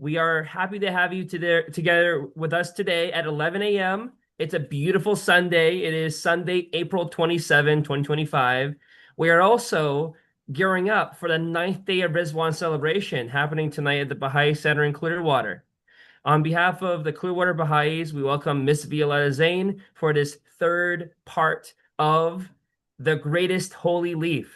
We are happy to have you together with us today at 11 a.m. It's a beautiful Sunday. It is Sunday, April 27, 2025. We are also gearing up for the 9th day of Rizwan celebration happening tonight at the Baha'i Center in Clearwater. On behalf of the Clearwater Baha'is, we welcome Miss Violetta Zain for this third part of The Greatest Holy Leaf.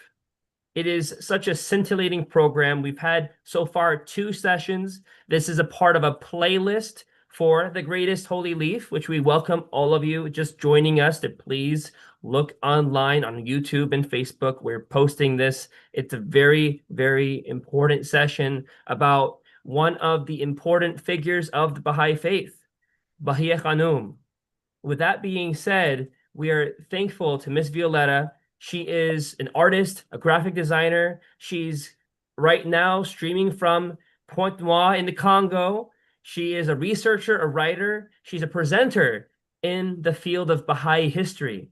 It is such a scintillating program. We've had so far 2 sessions. This is a part of a playlist for The Greatest Holy Leaf, which we welcome all of you just joining us to please look online on YouTube and Facebook. We're posting this. It's a very, very important session about one of the important figures of the Baha'i faith, Bahíyyih Khánum. With that being said, we are thankful to Miss Violetta. She is an artist, a graphic designer. She's right now streaming from Pointe Noire in the Congo. She is a researcher, a writer. She's a presenter in the field of Baha'i history.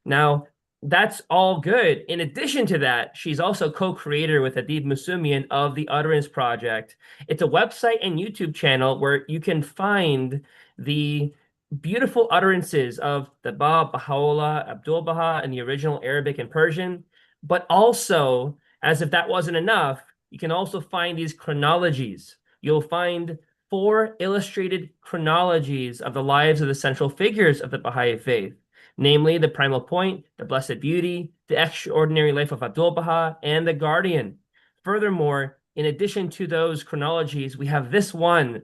Now, that's all good. In addition to that, she's also co-creator with Adib Musumian of the Utterance Project. It's a website and YouTube channel where you can find the beautiful utterances of the Bahá'u'lláh, Abdul-Bahá, in the original Arabic and Persian. But also, as if that wasn't enough, you can also find these chronologies. You'll find 4 illustrated chronologies of the lives of the central figures of the Baha'i faith, namely the Primal Point, the Blessed Beauty, the Extraordinary Life of Abdul-Bahá, and the Guardian. Furthermore, in addition to those chronologies, we have this one,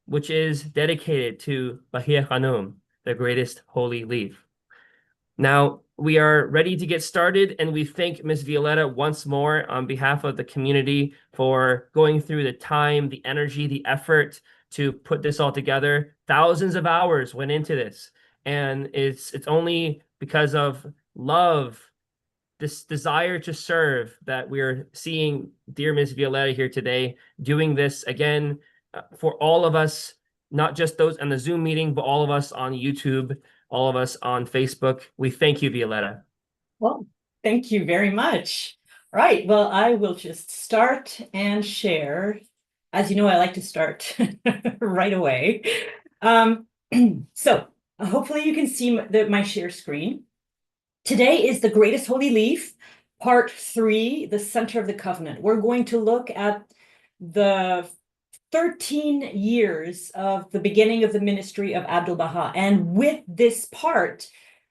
which is dedicated to Bahíyyih Khánum, the greatest holy leaf. Now, we are ready to get started, and we thank Ms. Violetta once more on behalf of the community for going through the time, the energy, the effort to put this all together. Thousands of hours went into this, and it's only because of love, this desire to serve, that we're seeing dear Ms. Violetta here today doing this again for all of us, not just those on the Zoom meeting, but all of us on YouTube, all of us on Facebook. We thank you, Violetta. Well, thank you very much. All right, well, I will just start and share. As you know, I like to start right away. So hopefully you can see my share screen. Today is the Greatest Holy Leaf, Part 3, the Center of the Covenant. We're going to look at the 13 years of the beginning of the ministry of Abdul-Bahá. And with this part,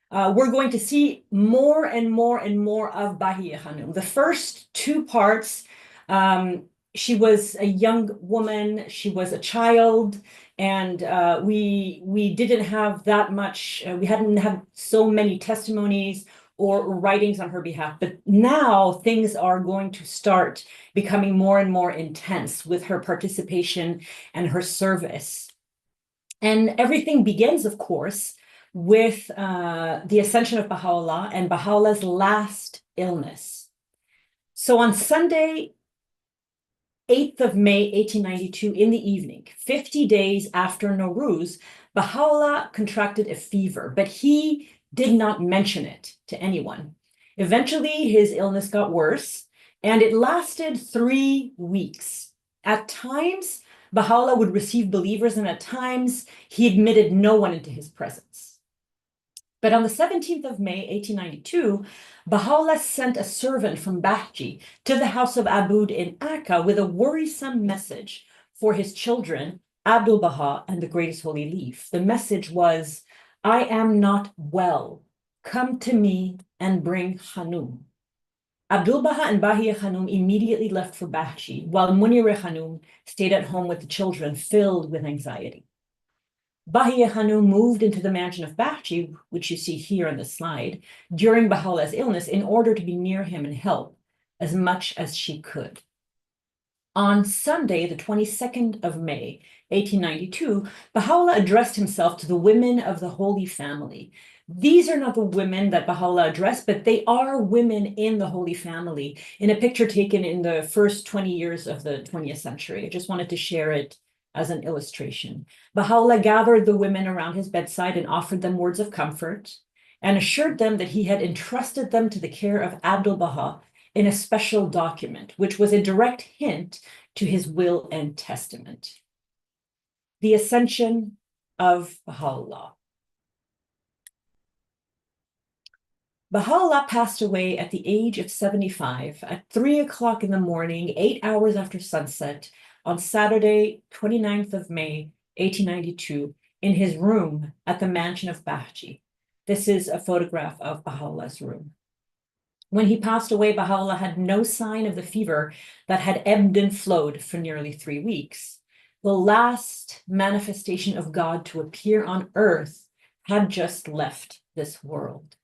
we're going to see more and more and more of Bahíyyih Khánum. The first 2 parts, she was a young woman, she was a child, and we didn't have that much, we hadn't had so many testimonies or writings on her behalf. But now things are going to start becoming more and more intense with her participation and her service. And everything begins, of course, with the Ascension of Bahá'u'lláh and Baha'u'llah's last illness. So on Sunday, 8th of May, 1892, in the evening, 50 days after Nowruz, Baha'u'lláh contracted a fever, but he did not mention it to anyone. Eventually, his illness got worse, and it lasted 3 weeks. At times, Baha'u'lláh would receive believers, and at times, he admitted no one into his presence. But on the 17th of May, 1892, Baha'u'lláh sent a servant from Bahji to the house of Abud in Akka with a worrisome message for his children, Abdul-Bahá and the Greatest Holy Leaf. The message was, "I am not well. Come to me and bring Khánum." Abdul-Bahá and Bahíyyih Khánum immediately left for Bahji, while Munir Khánum stayed at home with the children, filled with anxiety. Bahíyyih Khánum moved into the mansion of Bahji, which you see here on the slide, during Baha'u'llah's illness in order to be near him and help as much as she could. On Sunday, the 22nd of May, 1892, Baha'u'lláh addressed himself to the women of the Holy Family. These are not the women that Baha'u'lláh addressed, but they are women in the Holy Family, in a picture taken in the first 20 years of the 20th century. I just wanted to share it as an illustration. Baha'u'lláh gathered the women around his bedside and offered them words of comfort and assured them that he had entrusted them to the care of Abdul-Bahá in a special document, which was a direct hint to his will and testament. the Ascension of Bahá'u'lláh. Baha'u'lláh passed away at the age of 75 at 3 o'clock in the morning, 8 hours after sunset, on Saturday, 29th of May, 1892, in his room at the mansion of Bahji. This is a photograph of Baha'u'llah's room. When he passed away, Baha'u'lláh had no sign of the fever that had ebbed and flowed for nearly 3 weeks. The last manifestation of God to appear on earth had just left this world.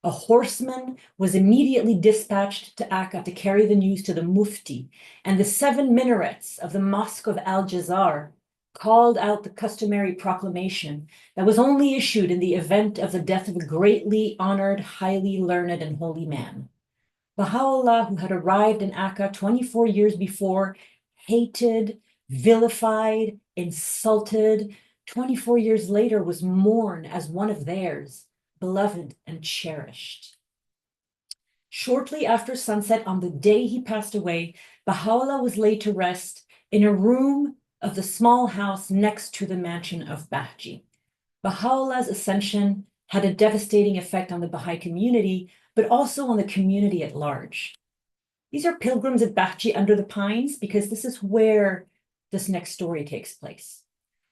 A horseman was immediately dispatched to Akka to carry the news to the Mufti, and the 7 minarets of the Mosque of Al-Jazar called out the customary proclamation that was only issued in the event of the death of a greatly honored, highly learned, and holy man. Baha'u'lláh, who had arrived in Akka 24 years before, hated, vilified, insulted, 24 years later was mourned as one of theirs, beloved and cherished. Shortly after sunset on the day he passed away, Baha'u'lláh was laid to rest in a room of the small house next to the mansion of Bahji. Baha'u'llah's ascension had a devastating effect on the Baha'i community, but also on the community at large. These are pilgrims at Bahji under the pines because this is where this next story takes place.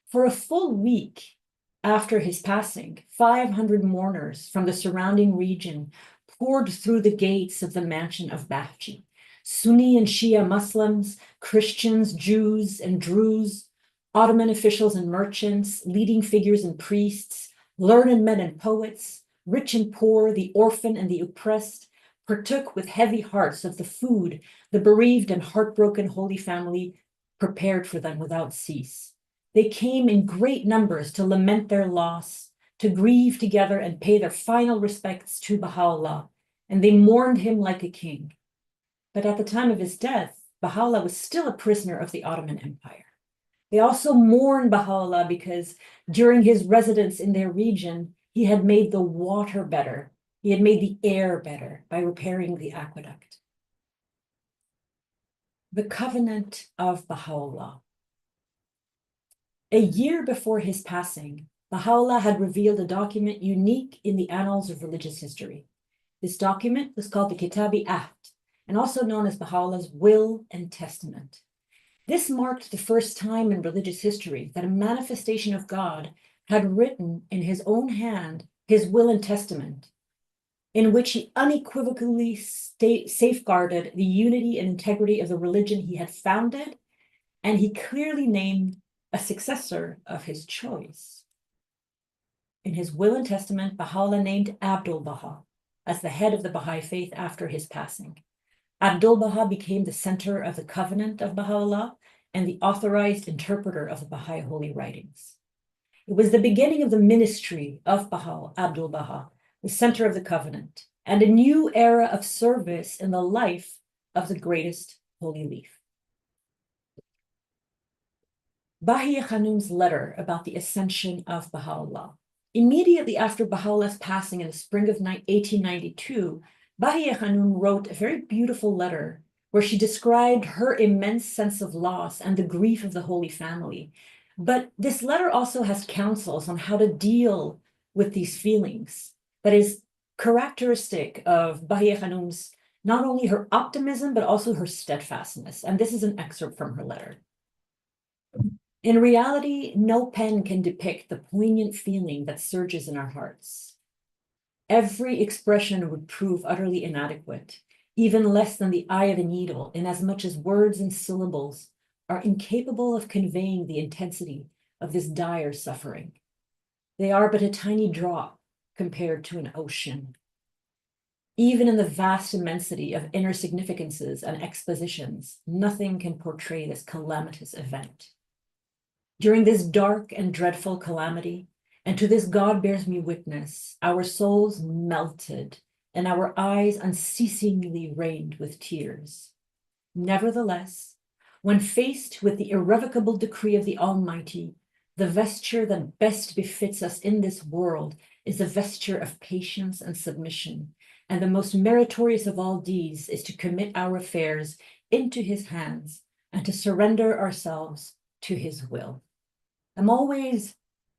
For a full week after his passing, 500 mourners from the surrounding region poured through the gates of the mansion of Bahji. Sunni and Shia Muslims, Christians, Jews, and Druze, Ottoman officials and merchants, leading figures and priests, learned men and poets, rich and poor, the orphan and the oppressed, partook with heavy hearts of the food the bereaved and heartbroken Holy Family prepared for them without cease. They came in great numbers to lament their loss, to grieve together and pay their final respects to Baha'u'lláh, and they mourned him like a king. But at the time of his death, Baha'u'lláh was still a prisoner of the Ottoman Empire. They also mourned Baha'u'lláh because during his residence in their region, he had made the water better. He had made the air better by repairing the aqueduct. The Covenant of Baha'u'lláh. A year before his passing, Baha'u'lláh had revealed a document unique in the annals of religious history. This document was called the Kitab-i Ahd, and also known as Baha'u'llah's Will and Testament. This marked the first time in religious history that a manifestation of God had written in his own hand his will and testament, in which he unequivocally safeguarded the unity and integrity of the religion he had founded, and he clearly named a successor of his choice. In his will and testament, Baha'u'lláh named Abdul-Bahá as the head of the Baha'i faith after his passing. Abdul-Bahá became the center of the Covenant of Baha'u'lláh and the authorized interpreter of the Baha'i holy writings. It was the beginning of the ministry of Abdul-Bahá, the center of the covenant, and a new era of service in the life of the greatest holy leaf. Bahíyyih Khánum's letter about the ascension of Baha'u'lláh. Immediately after Baha'u'llah's passing in the spring of 1892, Bahíyyih Khánum wrote a very beautiful letter where she described her immense sense of loss and the grief of the Holy Family. But this letter also has counsels on how to deal with these feelings that is characteristic of Bahíyyih Khánum's, not only her optimism, but also her steadfastness. And this is an excerpt from her letter. In reality, no pen can depict the poignant feeling that surges in our hearts. Every expression would prove utterly inadequate, even less than the eye of a needle, inasmuch as words and syllables are incapable of conveying the intensity of this dire suffering. They are but a tiny drop compared to an ocean. Even in the vast immensity of inner significances and expositions, nothing can portray this calamitous event. During this dark and dreadful calamity, and to this God bears me witness, our souls melted and our eyes unceasingly rained with tears. Nevertheless, when faced with the irrevocable decree of the Almighty, the vesture that best befits us in this world is a vesture of patience and submission, and the most meritorious of all deeds is to commit our affairs into his hands and to surrender ourselves to his will. I'm always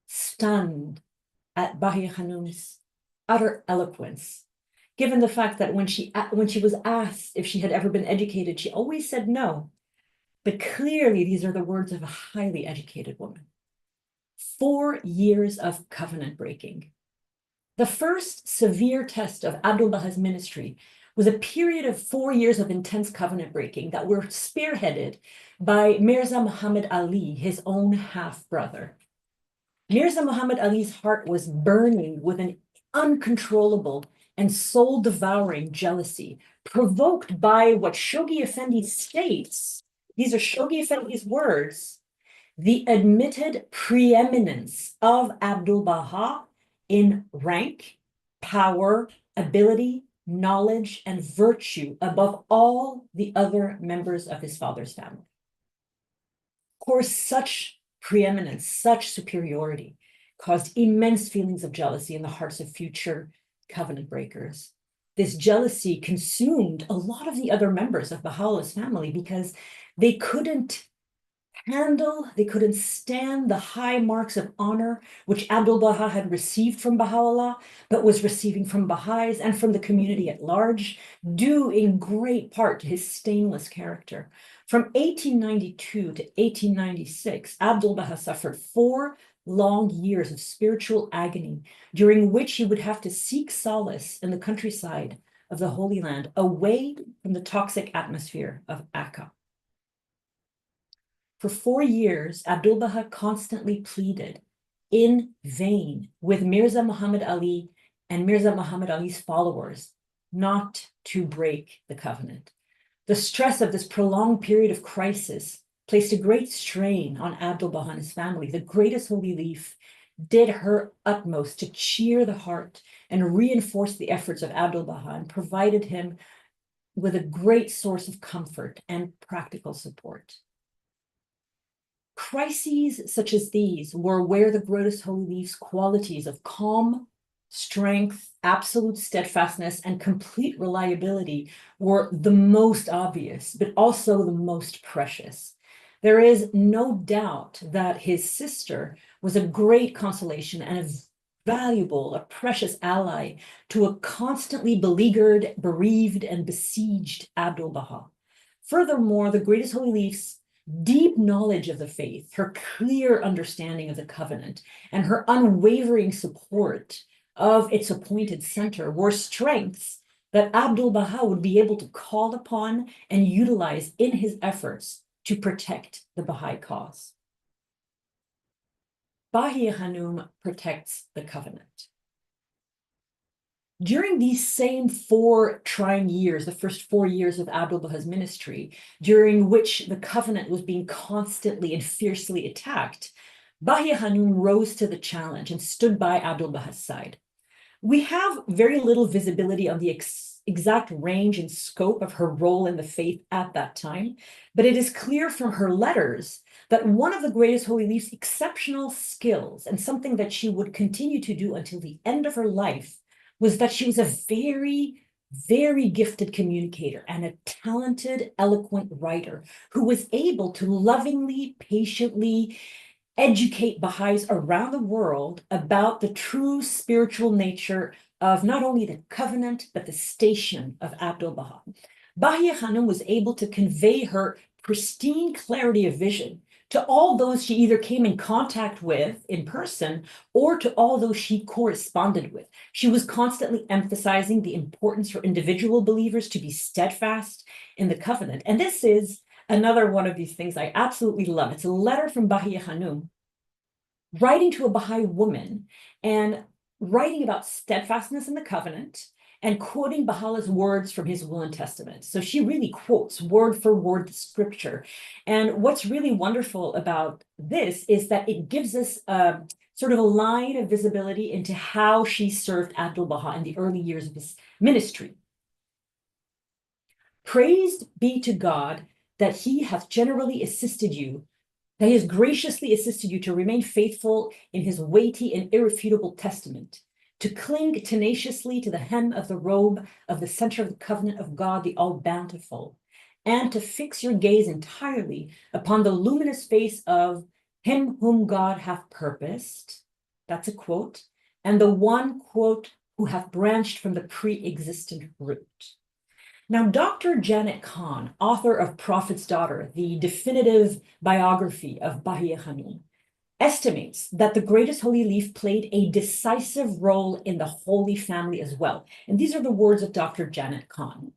stunned at Bahíyyih Khánum's utter eloquence, given the fact that when she was asked if she had ever been educated, she always said no. But clearly, these are the words of a highly educated woman. 4 years of covenant breaking. The first severe test of Abdul-Bah's ministry was a period of 4 years of intense covenant breaking that were spearheaded by Mirza Muhammad Ali, his own half-brother. Mirza Muhammad Ali's heart was burning with an uncontrollable and soul-devouring jealousy, provoked by what Shoghi Effendi states. These are Shoghi Effendi's words: the admitted preeminence of Abdul-Bahá in rank, power, ability, knowledge, and virtue above all the other members of his father's family. Of course, such preeminence, such superiority caused immense feelings of jealousy in the hearts of future covenant breakers. This jealousy consumed a lot of the other members of Baha'u'llah's family because they couldn't stand the high marks of honor which Abdul-Bahá had received from Baha'u'llah, but was receiving from Baha'is and from the community at large, due in great part to his stainless character. From 1892 to 1896, Abdul-Bahá suffered 4 long years of spiritual agony, during which he would have to seek solace in the countryside of the Holy Land, away from the toxic atmosphere of Akka. For 4 years, Abdul-Bahá constantly pleaded in vain with Mirza Muhammad Ali and Mirza Muhammad Ali's followers not to break the covenant. The stress of this prolonged period of crisis placed a great strain on Abdul-Bahá and his family. The greatest holy leaf did her utmost to cheer the heart and reinforce the efforts of Abdul-Bahá, and provided him with a great source of comfort and practical support. Crises such as these were where the greatest holy leaf's qualities of calm, strength, absolute steadfastness, and complete reliability were the most obvious, but also the most precious. There is no doubt that his sister was a great consolation and a valuable, a precious ally to a constantly beleaguered, bereaved, and besieged Abdul-Bahá. Furthermore, the greatest holy leaf's deep knowledge of the faith, her clear understanding of the covenant, and her unwavering support of its appointed center were strengths that Abdul-Bahá would be able to call upon and utilize in his efforts to protect the Baha'i cause. Bahíyyih Khánum protects the covenant. During these same 4 trying years, the first 4 years of Abdul-Bah's ministry, during which the covenant was being constantly and fiercely attacked, Bahíyyih Khánum rose to the challenge and stood by Abdul-Bah's side. We have very little visibility on the exact range and scope of her role in the faith at that time, but it is clear from her letters that one of the greatest holy leaf's exceptional skills, and something that she would continue to do until the end of her life, was that she was a very, very gifted communicator and a talented, eloquent writer who was able to lovingly, patiently educate Baha'is around the world about the true spiritual nature of not only the covenant, but the station of Abdul-Bahá. Bahíyyih Khánum was able to convey her pristine clarity of vision to all those she either came in contact with in person or to all those she corresponded with. She was constantly emphasizing the importance for individual believers to be steadfast in the covenant. And this is another one of these things I absolutely love. It's a letter from Bahíyyih Khánum writing to a Baha'i woman and writing about steadfastness in the covenant and quoting Baha'u'llah's words from his will and testament. So she really quotes word for word the scripture. And what's really wonderful about this is that it gives us sort of a line of visibility into how she served Abdul-Bahá in the early years of his ministry. Praised be to God that he hath generally assisted you, that he has graciously assisted you to remain faithful in his weighty and irrefutable testament, to cling tenaciously to the hem of the robe of the center of the covenant of God, the all-bountiful, and to fix your gaze entirely upon the luminous face of him whom God hath purposed, that's a quote, and the one, quote, who hath branched from the pre-existent root. Now, Dr. Janet Khan, author of Prophet's Daughter, the definitive biography of Bahíyyih Khánum, estimates that the greatest holy leaf played a decisive role in the Holy Family as well. And these are the words of Dr. Janet Khan.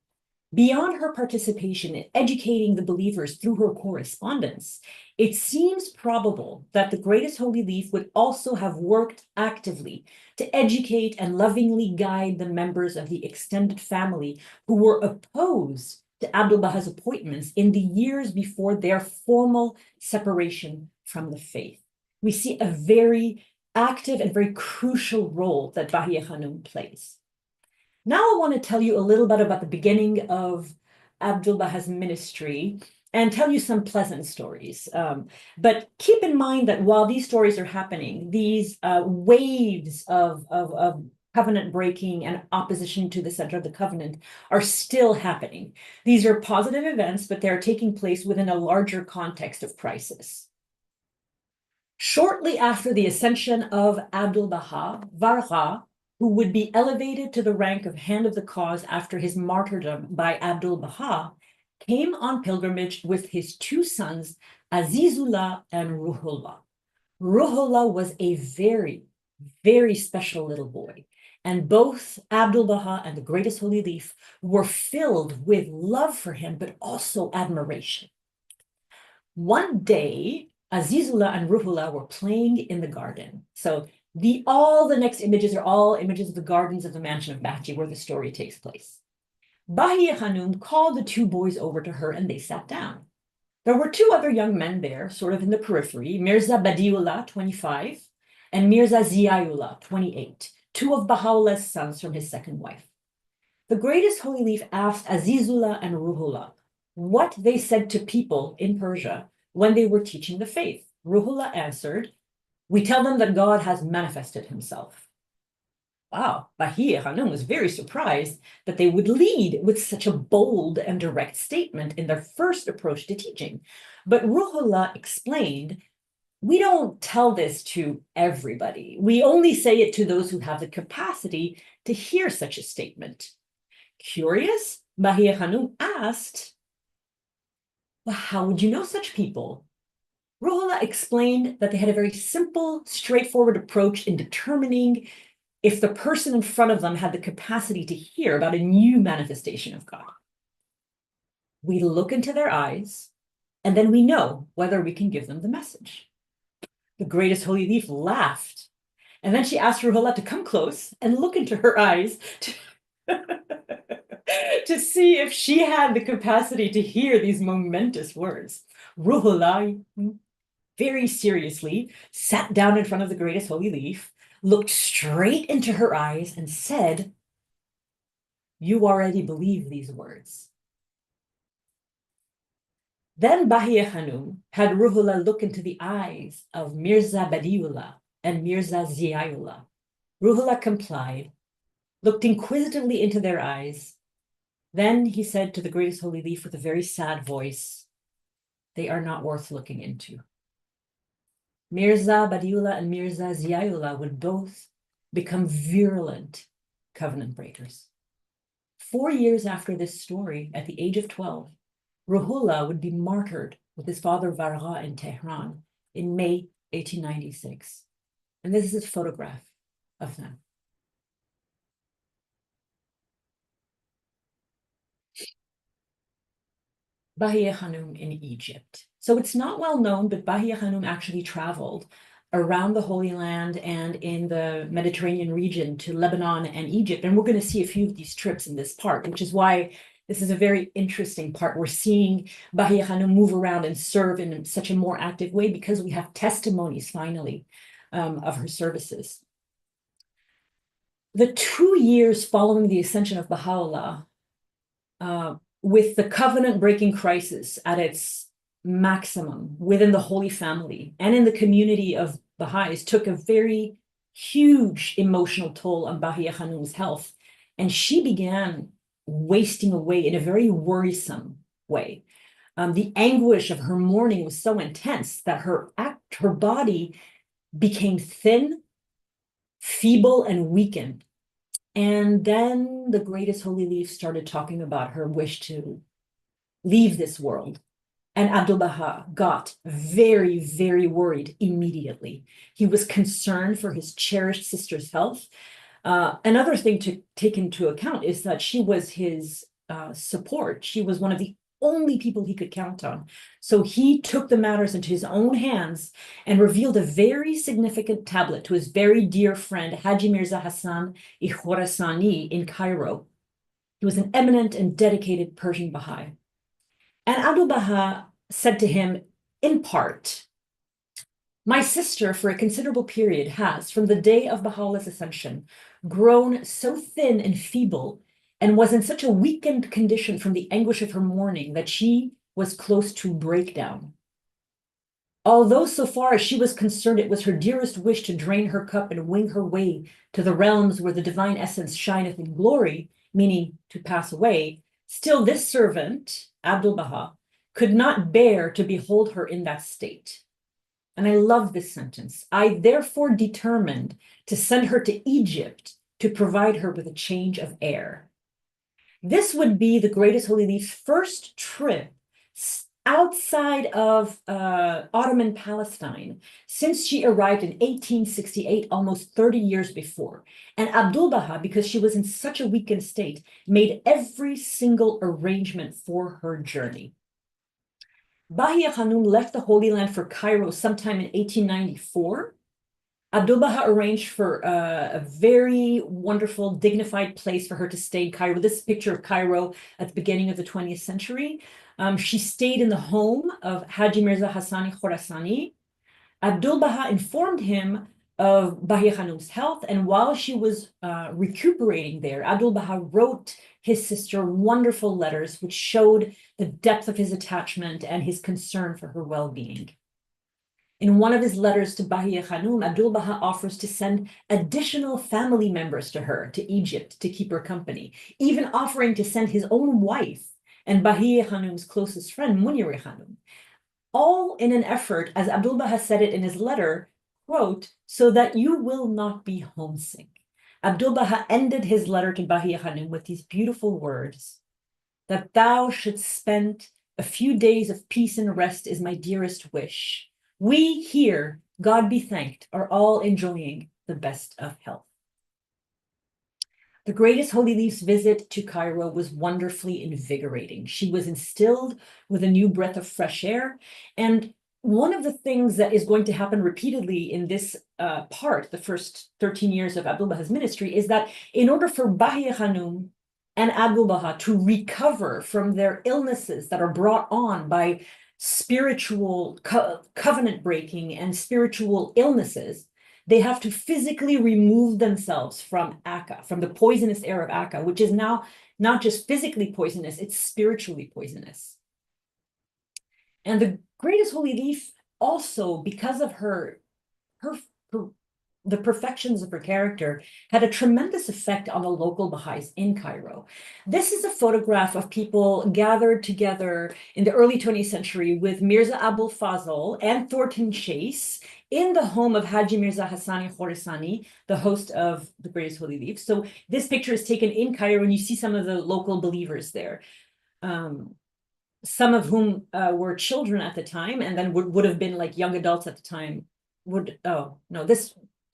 Beyond her participation in educating the believers through her correspondence, it seems probable that the greatest holy leaf would also have worked actively to educate and lovingly guide the members of the extended family who were opposed to Abdul-Bah's appointments in the years before their formal separation from the faith. We see a very active and very crucial role that Bahíyyih Khánum plays. Now I want to tell you a little bit about the beginning of Abdul-Bah's ministry and tell you some pleasant stories. But keep in mind that while these stories are happening, these waves of covenant breaking and opposition to the center of the covenant are still happening. These are positive events, but they're taking place within a larger context of crisis. Shortly after the ascension of Abdul-Bahá, Vargha, who would be elevated to the rank of Hand of the Cause after his martyrdom by Abdul-Bahá, came on pilgrimage with his two sons, Azizullah and Ruhullah. Ruhullah was a very, very special little boy, and both Abdul-Bahá and the greatest holy leaf were filled with love for him, but also admiration. One day, Azizullah and Ruhullah were playing in the garden. So all the next images are all images of the gardens of the mansion of Bahji, where the story takes place. Bahíyyih Khánum called the two boys over to her and they sat down. There were two other young men there, sort of in the periphery, Mirza Badiullah, 25, and Mirza Ziaullah, 28, two of Baha'u'llah's sons from his second wife. The greatest holy leaf asked Azizullah and Ruhullah what they said to people in Persia when they were teaching the faith. Ruhullah answered, "We tell them that God has manifested himself." Wow, Bahíyyih Khánum was very surprised that they would lead with such a bold and direct statement in their first approach to teaching. But Ruhullah explained, "We don't tell this to everybody. We only say it to those who have the capacity to hear such a statement." Curious, Bahíyyih Khánum asked, "Well, how would you know such people?" Ruhullah explained that they had a very simple, straightforward approach in determining if the person in front of them had the capacity to hear about a new manifestation of God. We look into their eyes, and then we know whether we can give them the message. The greatest holy leaf laughed, and then she asked Ruhullah to come close and look into her eyes to see if she had the capacity to hear these momentous words. Ruhullah very seriously sat down in front of the greatest holy leaf, looked straight into her eyes and said, "You already believe these words." Then Bahíyyih Khánum had Ruhullah look into the eyes of Mirza Badiullah and Mirza Ziaullah. Ruhullah complied, looked inquisitively into their eyes. Then he said to the greatest holy leaf with a very sad voice, "They are not worth looking into." Mirza Badiullah and Mirza Ziaullah would both become virulent covenant breakers. 4 years after this story, at the age of 12, Ruhullah would be martyred with his father Vargha in Tehran in May 1896. And this is a photograph of them. Bahíyyih Khánum in Egypt. So it's not well known, but Bahíyyih Khánum actually traveled around the Holy Land and in the Mediterranean region to Lebanon and Egypt. And we're going to see a few of these trips in this part, which is why this is a very interesting part. We're seeing Bahíyyih Khánum move around and serve in such a more active way because we have testimonies, finally, of her services. The 2 years following the ascension of Baha'u'lláh, with the covenant-breaking crisis at its maximum within the Holy Family and in the community of Baha'is, took a very huge emotional toll on Bahíyyih Khánum's health. And she began wasting away in a very worrisome way. The anguish of her mourning was so intense that her her body became thin, feeble, and weakened. And then the greatest holy leaf started talking about her wish to leave this world. And Abdul-Bahá got very, very worried immediately. He was concerned for his cherished sister's health. Another thing to take into account is that she was his support. She was one of the only people he could count on. So he took the matters into his own hands and revealed a very significant tablet to his very dear friend, Haji Mirza Hassan Khorasani in Cairo. He was an eminent and dedicated Persian Baha'i. And Abdul-Bahá said to him, in part, my sister, for a considerable period, has, from the day of Baha'u'llah's ascension, grown so thin and feeble, and was in such a weakened condition from the anguish of her mourning that she was close to breakdown. Although so far as she was concerned, it was her dearest wish to drain her cup and wing her way to the realms where the divine essence shineth in glory, meaning to pass away, still this servant, Abdul-Bahá, could not bear to behold her in that state. And I love this sentence. I therefore determined to send her to Egypt to provide her with a change of air. This would be the greatest holy leaf's first trip outside of Ottoman Palestine since she arrived in 1868, almost 30 years before. And Abdul-Bahá, because she was in such a weakened state, made every single arrangement for her journey. Bahíyyih Khánum left the Holy Land for Cairo sometime in 1894. Abdul-Bahá arranged for a very wonderful, dignified place for her to stay in Cairo. This picture of Cairo at the beginning of the 20th century. She stayed in the home of Haji Mirza Hassan Khorasani. Abdul-Bahá informed him of Bahíyyih Khánum's health, and while she was recuperating there, Abdul-Bahá wrote his sister wonderful letters which showed the depth of his attachment and his concern for her well-being. In one of his letters to Bahíyyih Khánum, Abdul-Bahá offers to send additional family members to her to Egypt to keep her company, even offering to send his own wife and Bahíyyih Khánum's closest friend, Munir Khánum, all in an effort, as Abdul-Bahá said it in his letter, quote, so that you will not be homesick. Abdul-Bahá ended his letter to Bahíyyih Khánum with these beautiful words, that thou shouldst spend a few days of peace and rest is my dearest wish. We here, God be thanked, are all enjoying the best of health. The greatest holy leaf's visit to Cairo was wonderfully invigorating. She was instilled with a new breath of fresh air. And one of the things that is going to happen repeatedly in this part, the first 13 years of Abdul-Bahá's ministry, is that in order for Bahíyyih Khánum and Abdul-Bahá to recover from their illnesses that are brought on by spiritual covenant breaking and spiritual illnesses, they have to physically remove themselves from Akka, from the poisonous air of Akka, which is now not just physically poisonous, it's spiritually poisonous. And the greatest holy leaf also, because of the perfections of her character, had a tremendous effect on the local Baha'is in Cairo. This is a photograph of people gathered together in the early 20th century with Mirza Abul Fazl and Thornton Chase in the home of Haji Mirza Hassan Khorasani, the host of the Greatest Holy Leaf. So this picture is taken in Cairo, and you see some of the local believers there. Some of whom were children at the time, and then would have been like young adults at the time.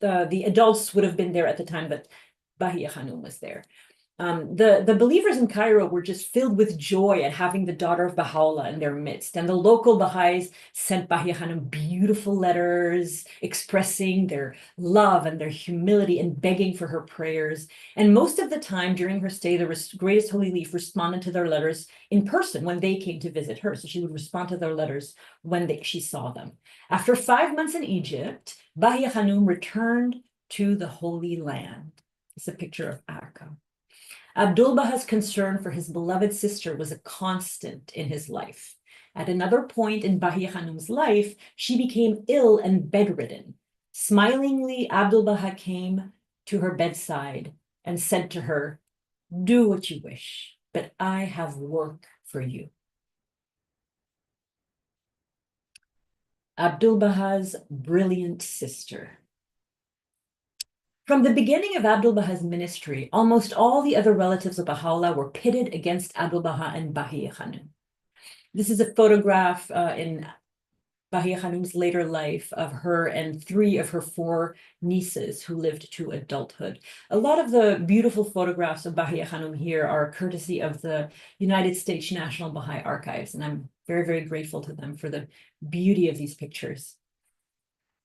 The adults would have been there at the time that Bahíyyih Khánum was there. The believers in Cairo were just filled with joy at having the daughter of Baha'u'lláh in their midst. And the local Baha'is sent Bahíyyih Khánum beautiful letters expressing their love and their humility and begging for her prayers. And most of the time during her stay, the Greatest Holy Leaf responded to their letters in person when they came to visit her. So she would respond to their letters when she saw them. After 5 months in Egypt, Bahíyyih Khánum returned to the Holy Land. It's a picture of Akka. Abdul-Bahá's concern for his beloved sister was a constant in his life. At another point in Bahíyyih Khánum's life, she became ill and bedridden. Smilingly, Abdul-Bahá came to her bedside and said to her, do what you wish, but I have work for you. Abdul-Bahá's brilliant sister. From the beginning of Abdul-Bahá's ministry, almost all the other relatives of Baha'u'lláh were pitted against Abdul-Bahá and Bahíyyih Khánum. This is a photograph in Bahíyyih Khánum's later life of her and 3 of her 4 nieces who lived to adulthood. A lot of the beautiful photographs of Bahíyyih Khánum here are courtesy of the United States National Baha'i Archives, and I'm very, very grateful to them for the beauty of these pictures.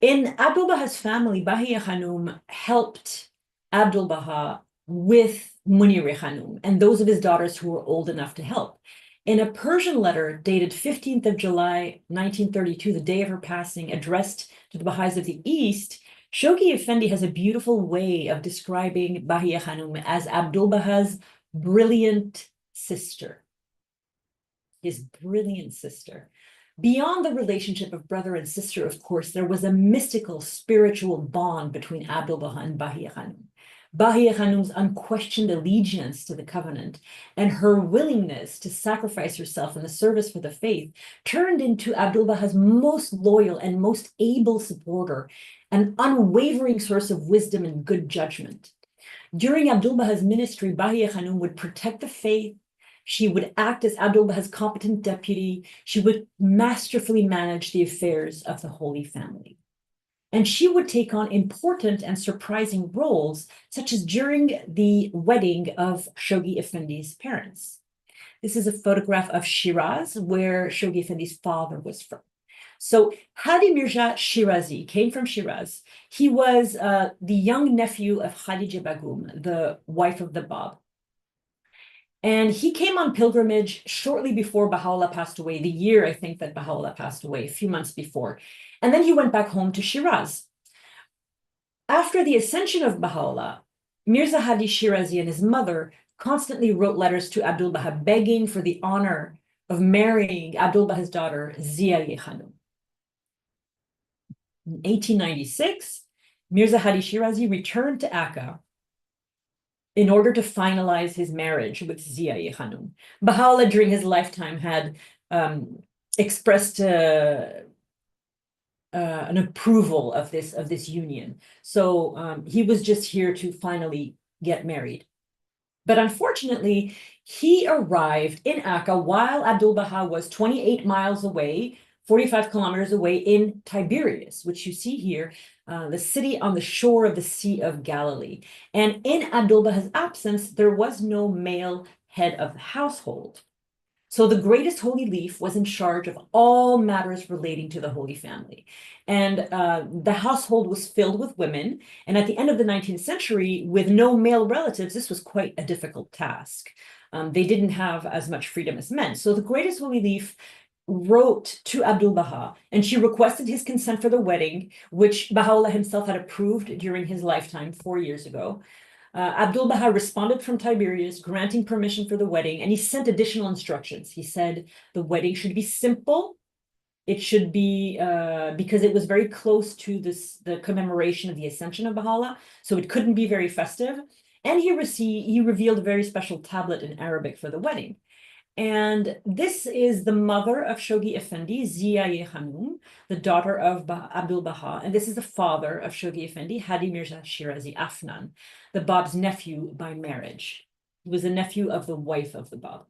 In Abdul-Bahá's family, Bahíyyih Khánum helped Abdul-Bahá with Munir Khánum and those of his daughters who were old enough to help. In a Persian letter dated 15th of July, 1932, the day of her passing, addressed to the Baha'is of the East, Shoghi Effendi has a beautiful way of describing Bahíyyih Khánum as Abdul-Bahá's brilliant sister. His brilliant sister. Beyond the relationship of brother and sister, of course, there was a mystical, spiritual bond between Abdul-Bahá and Bahíyyih Khánum. Bahíyyih Khánum's unquestioned allegiance to the covenant and her willingness to sacrifice herself in the service for the faith turned into Abdul-Bahá's most loyal and most able supporter, an unwavering source of wisdom and good judgment. During Abdul-Bahá's ministry, Bahíyyih Khánum would protect the faith. She would act as Abdul-Bahá's competent deputy. She would masterfully manage the affairs of the Holy Family. And she would take on important and surprising roles, such as during the wedding of Shoghi Effendi's parents. This is a photograph of Shiraz, where Shoghi Effendi's father was from. So Hadim Shirazi came from Shiraz. He was the young nephew of Khadija Begum, the wife of the Bab. And he came on pilgrimage shortly before Baha'u'lláh passed away, the year, I think, that Baha'u'lláh passed away, a few months before. And then he went back home to Shiraz. After the ascension of Baha'u'lláh, Mirza Hadim Shirazi and his mother constantly wrote letters to Abdul-Bahá begging for the honor of marrying Abdul-Bahá's daughter, Bahíyyih Khánum. In 1896, Mirza Hadim Shirazi returned to Akka in order to finalize his marriage with Bahíyyih Khánum. Baha'u'lláh during his lifetime had expressed an approval of this union. So he was just here to finally get married. But unfortunately, he arrived in Akka while Abdul-Bahá was 28 miles away, 45 kilometers away in Tiberias, which you see here, the city on the shore of the Sea of Galilee. And in Abdul-Bahá's absence, there was no male head of the household. So the greatest holy leaf was in charge of all matters relating to the Holy Family. And the household was filled with women. And at the end of the 19th century, with no male relatives, this was quite a difficult task. They didn't have as much freedom as men. So the greatest holy leaf wrote to Abdul-Bahá, and she requested his consent for the wedding, which Baha'u'lláh himself had approved during his lifetime 4 years ago. Abdul-Bahá responded from Tiberias, granting permission for the wedding, and he sent additional instructions. He said the wedding should be simple. It should be, because it was very close to the commemoration of the Ascension of Bahala, so it couldn't be very festive. And he revealed a very special tablet in Arabic for the wedding. And this is the mother of Shoghi Effendi, Bahíyyih Khánum, the daughter of Abdul-Bahá. And this is the father of Shoghi Effendi, Hadim Shirazi Afnan, the Bab's nephew by marriage. He was a nephew of the wife of the Bab.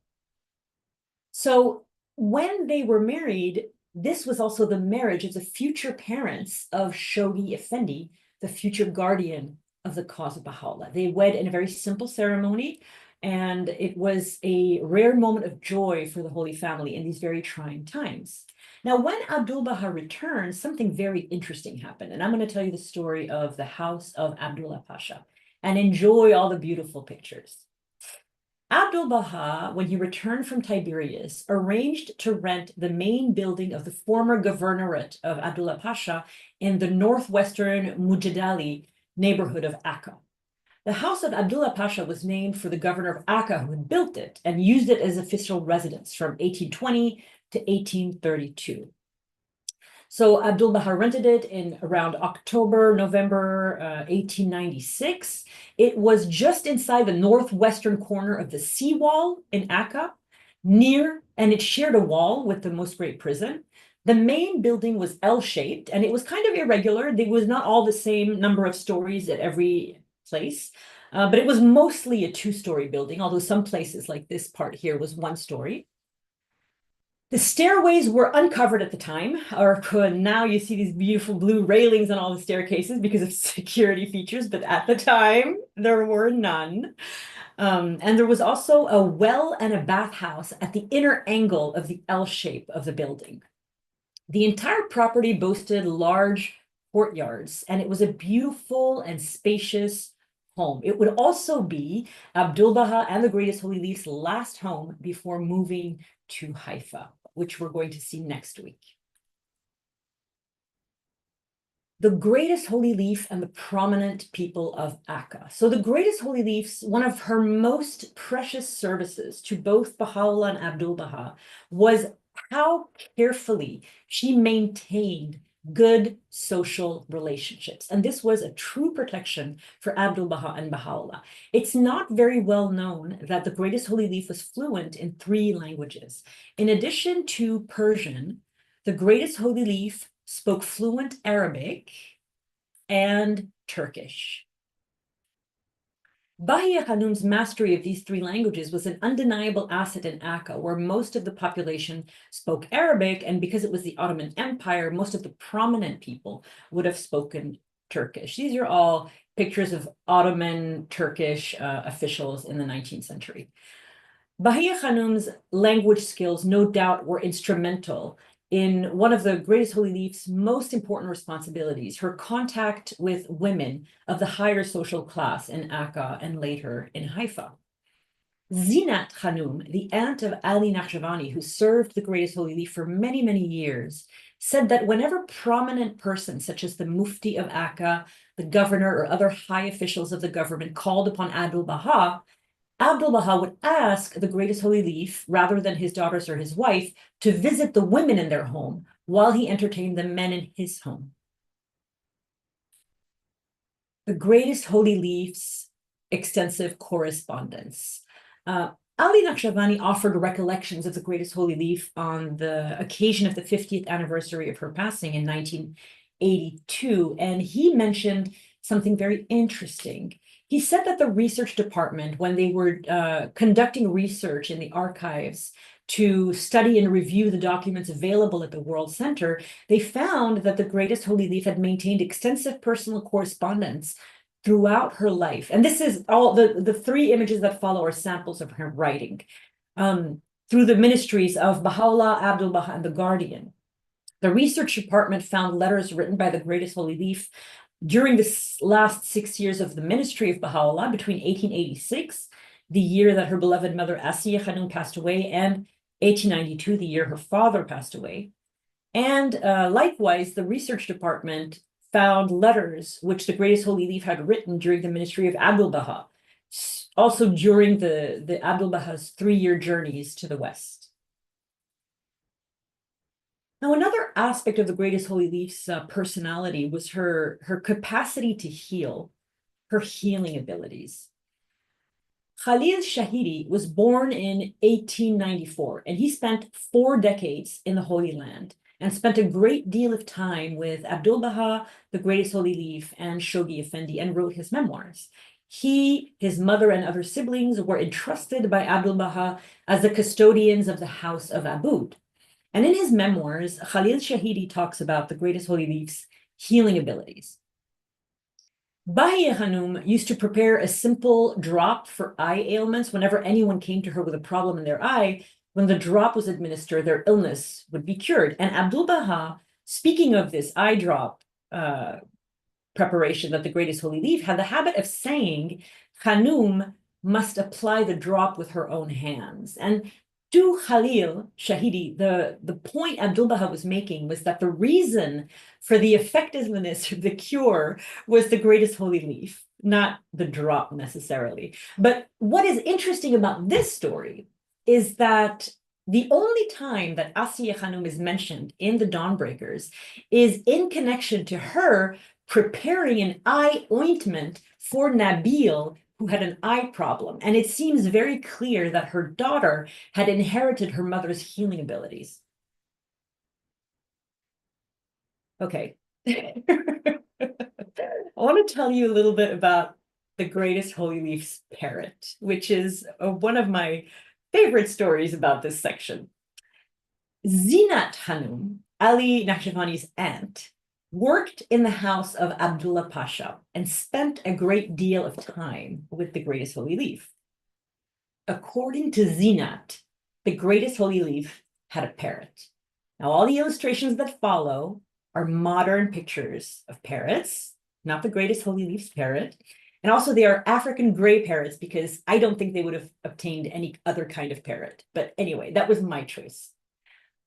So when they were married, this was also the marriage of the future parents of Shoghi Effendi, the future guardian of the cause of Baha'u'lláh. They wed in a very simple ceremony, and it was a rare moment of joy for the Holy Family in these very trying times. Now, when Abdul-Bahá returned, something very interesting happened. And I'm going to tell you the story of the house of Abdullah Pasha and enjoy all the beautiful pictures. Abdul-Bahá, when he returned from Tiberias, arranged to rent the main building of the former governorate of Abdullah Pasha in the northwestern Mujadali neighborhood of Akka. The house of Abdullah Pasha was named for the governor of Akka who had built it and used it as official residence from 1820 to 1832. So Abdul-Bahá rented it in around October, November 1896. It was just inside the northwestern corner of the seawall in Akka, and it shared a wall with the Most Great Prison. The main building was L-shaped, and it was kind of irregular. There was not all the same number of stories at every place, but it was mostly a two-story building, although some places like this part here was one story. The stairways were uncovered at the time, or now you see these beautiful blue railings on all the staircases because of security features, but at the time there were none. And there was also a well and a bathhouse at the inner angle of the L shape of the building. The entire property boasted large courtyards, and it was a beautiful and spacious home. It would also be Abdul-Bahá and the Greatest Holy Leaf's last home before moving to Haifa, which we're going to see next week. The Greatest Holy Leaf and the prominent people of Akka. So the Greatest Holy Leaf's, one of her most precious services to both Baha'u'lláh and Abdul-Bahá was how carefully she maintained good social relationships. And this was a true protection for Abdul-Bahá and Baha'u'lláh. It's not very well known that the Greatest Holy Leaf was fluent in 3 languages. In addition to Persian, the Greatest Holy Leaf spoke fluent Arabic and Turkish. Bahíyyih Khánum's mastery of these 3 languages was an undeniable asset in Akka, where most of the population spoke Arabic, and because it was the Ottoman Empire, most of the prominent people would have spoken Turkish. These are all pictures of Ottoman Turkish officials in the 19th century. Bahíyyih Khánum's language skills, no doubt, were instrumental in one of the Greatest Holy Leaf's most important responsibilities, her contact with women of the higher social class in Akka and later in Haifa. Zinat Khanum, the aunt of Ali Naqshbandi, who served the Greatest Holy Leaf for many, many years, said that whenever prominent persons, such as the Mufti of Akka, the governor, or other high officials of the government called upon Abdul-Bahá, Abdul-Bahá would ask the Greatest Holy Leaf, rather than his daughters or his wife, to visit the women in their home while he entertained the men in his home. The Greatest Holy Leaf's extensive correspondence. Ali Naqshbandi offered recollections of the Greatest Holy Leaf on the occasion of the 50th anniversary of her passing in 1982, and he mentioned something very interesting. He said that the research department, when they were conducting research in the archives to study and review the documents available at the World Center, they found that the Greatest Holy Leaf had maintained extensive personal correspondence throughout her life. And this is all, the 3 images that follow are samples of her writing, through the ministries of Baha'u'lláh, Abdul-Bahá, and the Guardian. The research department found letters written by the Greatest Holy Leaf during the last 6 years of the ministry of Baha'u'lláh, between 1886, the year that her beloved mother Asiyah Khanum passed away, and 1892, the year her father passed away. And likewise, the research department found letters which the Greatest Holy Leaf had written during the ministry of Abdul-Bahá, also during the Abdul-Bahá's 3-year journeys to the West. Now, another aspect of the Greatest Holy Leaf's personality was her capacity to heal, her healing abilities. Khalil Shahidi was born in 1894, and he spent 4 decades in the Holy Land and spent a great deal of time with Abdul-Bahá, the Greatest Holy Leaf, and Shoghi Effendi, and wrote his memoirs. He, his mother, and other siblings were entrusted by Abdul-Bahá as the custodians of the House of Abud. And in his memoirs, Khalil Shahidi talks about the Greatest Holy Leaf's healing abilities. Bahíyyih Khánum used to prepare a simple drop for eye ailments whenever anyone came to her with a problem in their eye. When the drop was administered, their illness would be cured. And Abdul-Bahá, speaking of this eye drop preparation that the Greatest Holy Leaf had the habit of saying, Khanum must apply the drop with her own hands. And to Khalil Shahidi, the point Abdul-Bahá was making was that the reason for the effectiveness of the cure was the Greatest Holy Leaf, not the drop necessarily. But what is interesting about this story is that the only time that Asiyah Khanum is mentioned in the Dawnbreakers is in connection to her preparing an eye ointment for Nabil, who had an eye problem. And it seems very clear that her daughter had inherited her mother's healing abilities. Okay. I want to tell you a little bit about the greatest holy leaf's parrot, which is one of my favorite stories about this section. Zinat Hanum, Ali Naqshbani's aunt, worked in the house of Abdullah Pasha and spent a great deal of time with the greatest holy leaf. According to Zinat, the greatest holy leaf had a parrot. Now, all the illustrations that follow are modern pictures of parrots, not the greatest holy leaf's parrot. And also they are African gray parrots because I don't think they would have obtained any other kind of parrot. But anyway, that was my choice.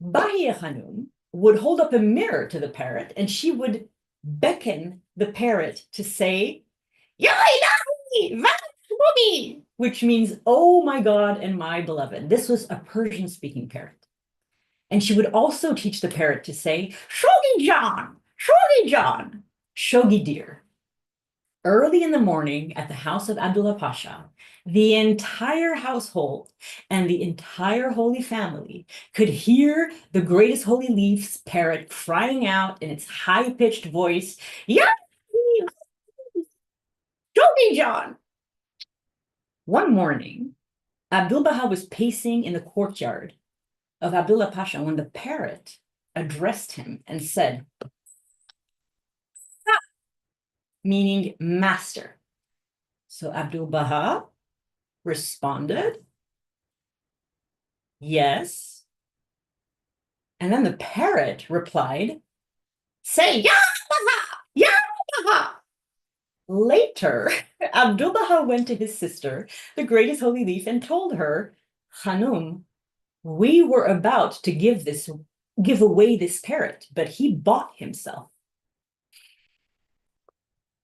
Bahíyyih Khánum would hold up a mirror to the parrot and she would beckon the parrot to say, Ya ilahi, Mommy, which means, oh my God and my beloved. This was a Persian-speaking parrot. And she would also teach the parrot to say, Shoghi John, Shoghi dear. Early in the morning at the house of Abdullah Pasha, the entire household and the entire Holy Family could hear the greatest holy leaf's parrot crying out in its high-pitched voice, Ya Shoghi John. One morning, Abdul-Bahá was pacing in the courtyard of Abdullah Pasha when the parrot addressed him and said, "Ah," meaning master. So Abdul-Bahá responded, yes. And then the parrot replied, say, Ya Bahá, Ya Bahá. Later, Abdul-Bahá went to his sister, the greatest holy leaf, and told her, Hanum, we were about to give away this parrot, but he bought himself.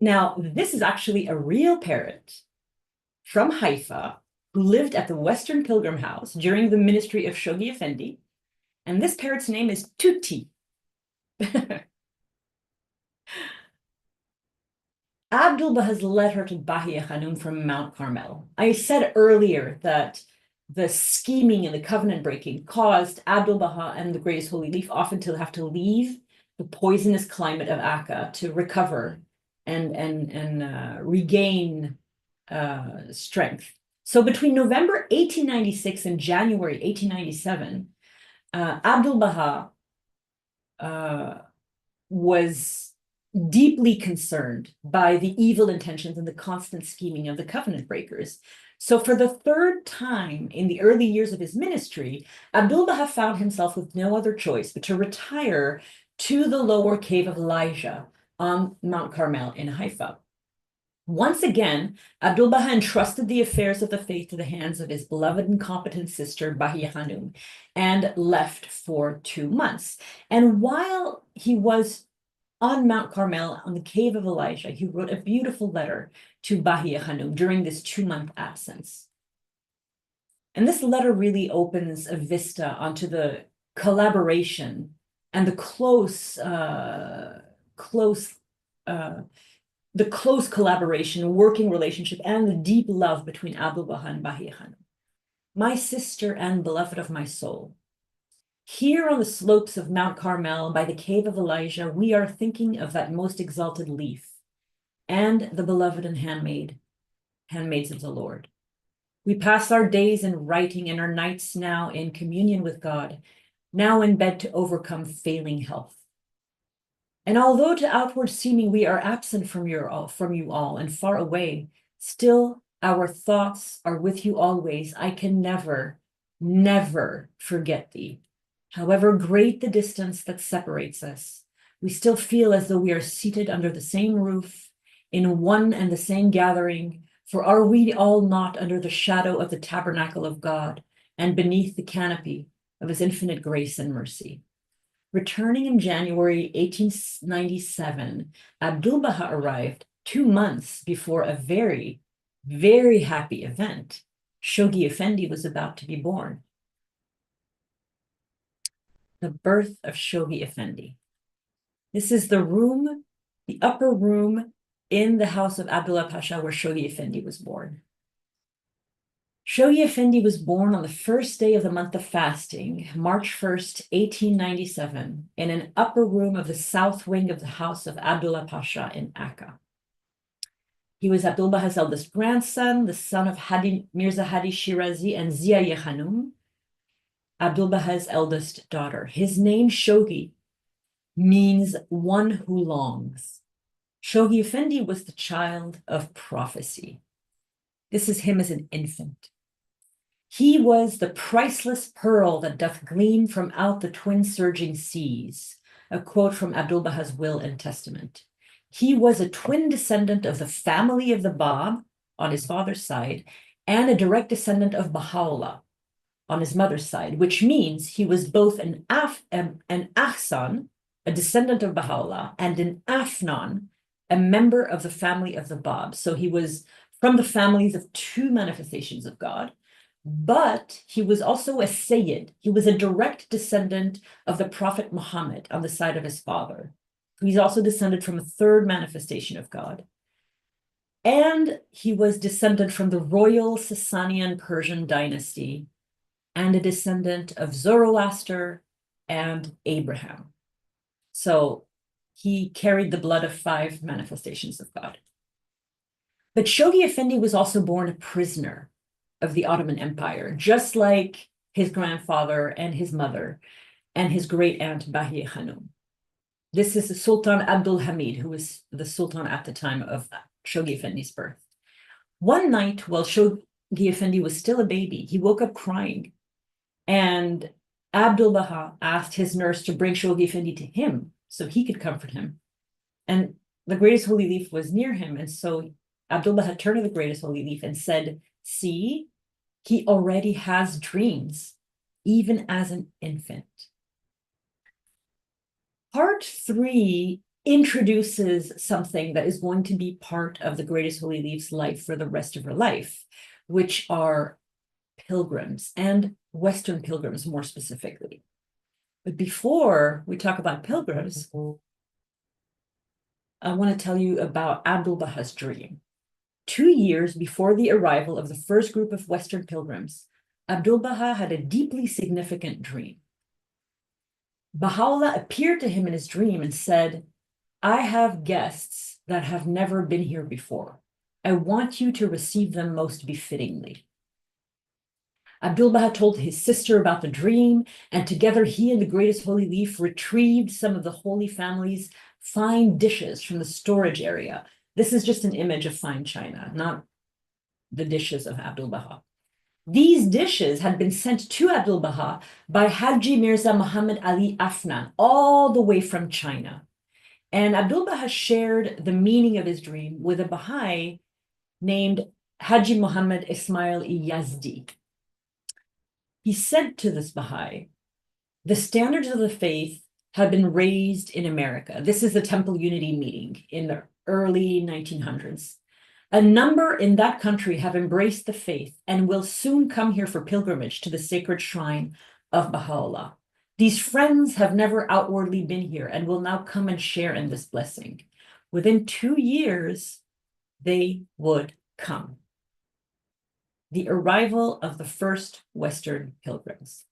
Now, this is actually a real parrot from Haifa who lived at the Western Pilgrim House during the ministry of Shoghi Effendi. And this parrot's name is Tuti. Abdul-Bahá has led her to Bahíyyih Khánum from Mount Carmel. I said earlier that the scheming and the covenant breaking caused Abdul-Bahá and the greatest holy leaf often to have to leave the poisonous climate of Akka to recover and regain strength. So between November 1896 and January 1897, Abdul-Bahá was deeply concerned by the evil intentions and the constant scheming of the covenant breakers. So for the third time in the early years of his ministry, Abdul-Bahá found himself with no other choice but to retire to the lower cave of Elijah on Mount Carmel in Haifa. Once again, Abdul-Bahá entrusted the affairs of the faith to the hands of his beloved and competent sister, Bahíyyih Khánum, and left for 2 months. And while he was on Mount Carmel, on the cave of Elijah, he wrote a beautiful letter to Bahíyyih Khánum during this 2-month absence. And this letter really opens a vista onto the collaboration and the close collaboration, working relationship, and the deep love between Abdul-Bahá and Bahíyyih Khánum. My sister and beloved of my soul, here on the slopes of Mount Carmel by the cave of Elijah, we are thinking of that most exalted leaf and the beloved and handmaids of the Lord. We pass our days in writing and our nights now in communion with God, now in bed to overcome failing health. And although to outward seeming we are absent from you all and far away, still our thoughts are with you always. I can never, never forget thee. However great the distance that separates us, we still feel as though we are seated under the same roof, in one and the same gathering, for are we all not under the shadow of the tabernacle of God and beneath the canopy of his infinite grace and mercy? Returning in January 1897, Abdul-Bahá arrived 2 months before a very, very happy event. Shoghi Effendi was about to be born. The birth of Shoghi Effendi. This is the room, the upper room in the house of Abdullah Pasha where Shoghi Effendi was born. Shoghi Effendi was born on the first day of the month of fasting, March 1st, 1897, in an upper room of the south wing of the house of Abdullah Pasha in Akka. He was Abdul-Bah's eldest grandson, the son of Mirza Hadim Shirazi and Bahíyyih Khánum, Abdul-Bah's eldest daughter. His name, Shoghi, means one who longs. Shoghi Effendi was the child of prophecy. This is him as an infant. He was the priceless pearl that doth gleam from out the twin surging seas, a quote from Abdul-Bah's will and testament. He was a twin descendant of the family of the Bab on his father's side and a direct descendant of Baha'u'lláh on his mother's side, which means he was both an Ahsan, a descendant of Baha'u'lláh, and an Afnan, a member of the family of the Bab. So he was from the families of two manifestations of God, but he was also a Sayyid. He was a direct descendant of the Prophet Muhammad on the side of his father. He's also descended from a third manifestation of God. And he was descended from the royal Sasanian Persian dynasty and a descendant of Zoroaster and Abraham. So he carried the blood of 5 manifestations of God. But Shoghi Effendi was also born a prisoner of the Ottoman Empire, just like his grandfather and his mother and his great aunt Bahíyyih Khánum. This is the Sultan Abdul Hamid, who was the Sultan at the time of Shoghi Effendi's birth. One night, while Shoghi Effendi was still a baby, he woke up crying, and Abdul-Bahá asked his nurse to bring Shoghi Effendi to him so he could comfort him. And the greatest holy leaf was near him, and so Abdul-Bahá turned to the greatest holy leaf and said, "See, he already has dreams, even as an infant." Part 3 introduces something that is going to be part of the greatest holy leaf's life for the rest of her life, which are pilgrims, and Western pilgrims more specifically. But before we talk about pilgrims, I want to tell you about Abdul-Bah's dream. 2 years before the arrival of the first group of Western pilgrims, Abdul-Bahá had a deeply significant dream. Baha'u'lláh appeared to him in his dream and said, "I have guests that have never been here before. I want you to receive them most befittingly." Abdul-Bahá told his sister about the dream, and together he and the greatest holy leaf retrieved some of the Holy Family's fine dishes from the storage area. This is just an image of fine china, not the dishes of Abdul-Bahá. These dishes had been sent to Abdul-Bahá by Haji Mirza Muhammad Ali Afnan, all the way from China. And Abdul-Bahá shared the meaning of his dream with a Baha'i named Haji Muhammad Ismail Yazdi. He said to this Baha'i, "The standards of the faith have been raised in America." This is the Temple Unity meeting in the early 1900s. "A number in that country have embraced the faith and will soon come here for pilgrimage to the sacred shrine of Baha'u'lláh. These friends have never outwardly been here and will now come and share in this blessing. Within 2 years, they would come." The arrival of the first Western pilgrims.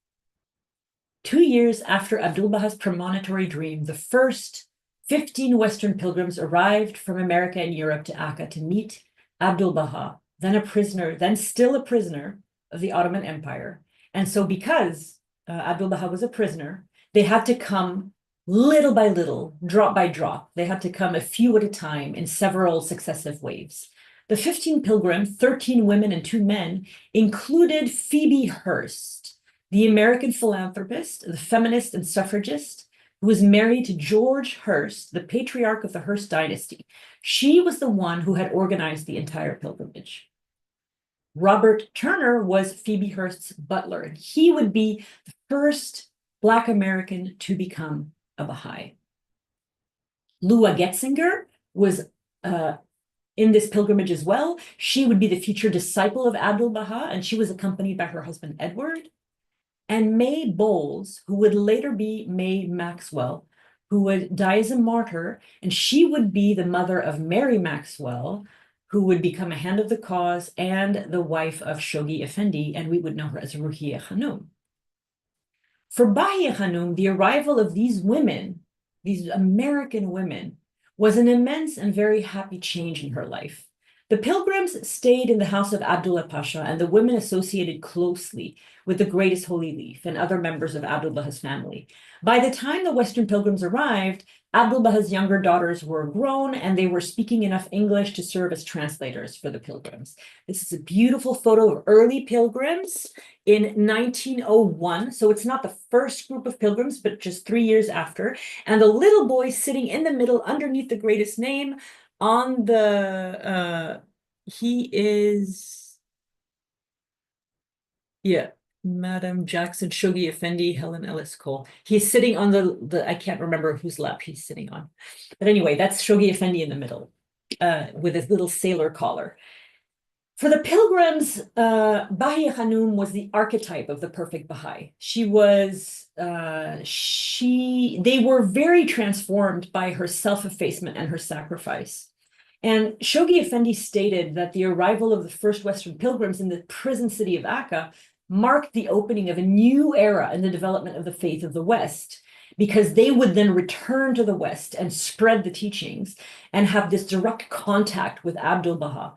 2 years after Abdul-Bah's premonitory dream, the first 15 Western pilgrims arrived from America and Europe to Akka to meet Abdul-Bahá, then a prisoner, then still a prisoner of the Ottoman Empire. And so because Abdul-Bahá was a prisoner, they had to come little by little, drop by drop. They had to come a few at a time in several successive waves. The 15 pilgrims, 13 women and 2 men, included Phoebe Hearst, the American philanthropist, the feminist and suffragist, who was married to George Hearst, the patriarch of the Hearst dynasty. She was the one who had organized the entire pilgrimage. Robert Turner was Phoebe Hearst's butler, and he would be the first Black American to become a Baha'i. Lua Getzinger was in this pilgrimage as well. She would be the future disciple of Abdul-Bahá, and she was accompanied by her husband, Edward. And May Bowles, who would later be May Maxwell, who would die as a martyr, and she would be the mother of Mary Maxwell, who would become a hand of the cause and the wife of Shoghi Effendi, and we would know her as Bahíyyih Khánum. For Bahíyyih Khánum, the arrival of these women, these American women, was an immense and very happy change in her life. The pilgrims stayed in the house of Abdullah Pasha, and the women associated closely with the greatest holy leaf and other members of Abdul-Bah's family. By the time the Western pilgrims arrived, Abdul-Bah's younger daughters were grown, and they were speaking enough English to serve as translators for the pilgrims. This is a beautiful photo of early pilgrims in 1901. So it's not the first group of pilgrims, but just 3 years after. And the little boy sitting in the middle underneath the greatest name on the, he is, yeah, Madam Jackson, Shoghi Effendi, Helen Ellis Cole. He's sitting on the I can't remember whose lap he's sitting on. But anyway, that's Shoghi Effendi in the middle, with his little sailor collar. For the pilgrims, Bahíyyih Khánum was the archetype of the perfect Baha'i. They were very transformed by her self-effacement and her sacrifice. And Shoghi Effendi stated that the arrival of the first Western pilgrims in the prison city of Akka marked the opening of a new era in the development of the faith of the West, because they would then return to the West and spread the teachings and have this direct contact with Abdul-Bahá.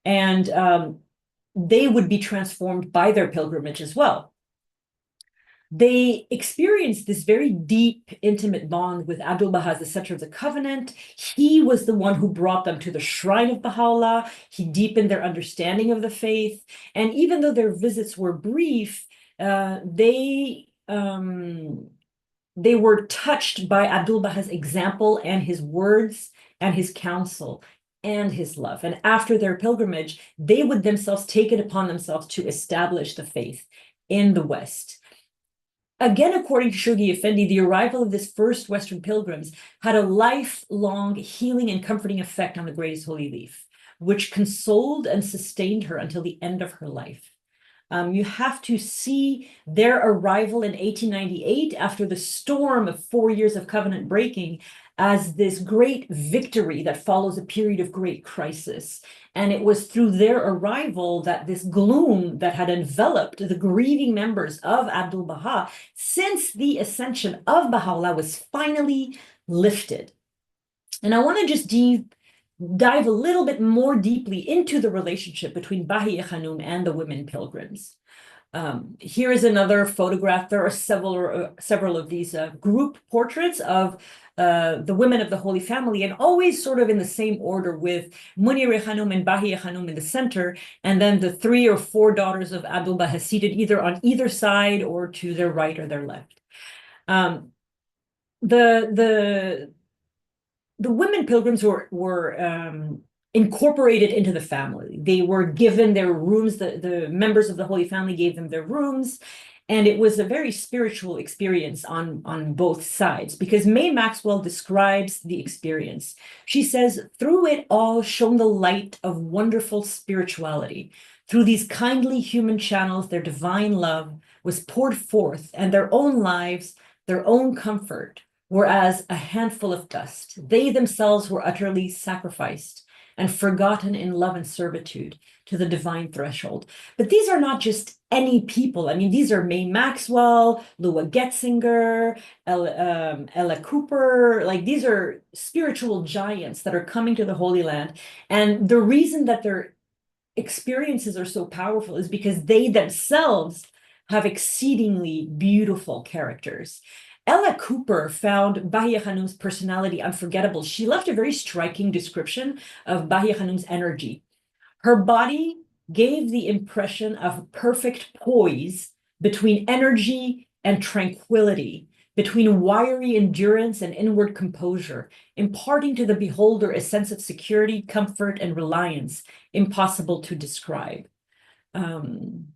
And they would be transformed by their pilgrimage as well. They experienced this very deep, intimate bond with Abdul-Bahá as the center of the covenant. He was the one who brought them to the shrine of Baha'u'lláh. He deepened their understanding of the faith. And even though their visits were brief, they were touched by Abdul-Bahá's example and his words and his counsel and his love. And after their pilgrimage, they would themselves take it upon themselves to establish the faith in the West. Again, according to Shoghi Effendi, the arrival of this first Western pilgrims had a lifelong healing and comforting effect on the greatest holy leaf, which consoled and sustained her until the end of her life. You have to see their arrival in 1898 after the storm of 4 years of covenant breaking as this great victory that follows a period of great crisis. And it was through their arrival that this gloom that had enveloped the grieving members of Abdul-Bahá since the ascension of Baha'u'lláh was finally lifted. And I want to just dive a little bit more deeply into the relationship between Bahíyyih Khánum and the women pilgrims. Here is another photograph. There are several of these group portraits of the women of the Holy Family, and always sort of in the same order, with Munireh Khánum and Bahíyyih Khánum in the center, and then the 3 or 4 daughters of Abdul-Bahá seated either on either side or to their right or their left. The women pilgrims were incorporated into the family. They were given their rooms. The members of the Holy Family gave them their rooms. And it was a very spiritual experience on both sides, because May Maxwell describes the experience. She says, "Through it all shone the light of wonderful spirituality. Through these kindly human channels, their divine love was poured forth, and their own lives, their own comfort, were as a handful of dust. They themselves were utterly sacrificed and forgotten in love and servitude to the divine threshold." But these are not just any people. I mean, these are May Maxwell, Lua Getzinger, Ella Cooper. Like, these are spiritual giants that are coming to the Holy Land. And the reason that their experiences are so powerful is because they themselves have exceedingly beautiful characters. Ella Cooper found Bahíyyih Khánum's personality unforgettable. She left a very striking description of Bahíyyih Khánum's energy. Her body gave the impression of perfect poise between energy and tranquility, between wiry endurance and inward composure, imparting to the beholder a sense of security, comfort, and reliance impossible to describe.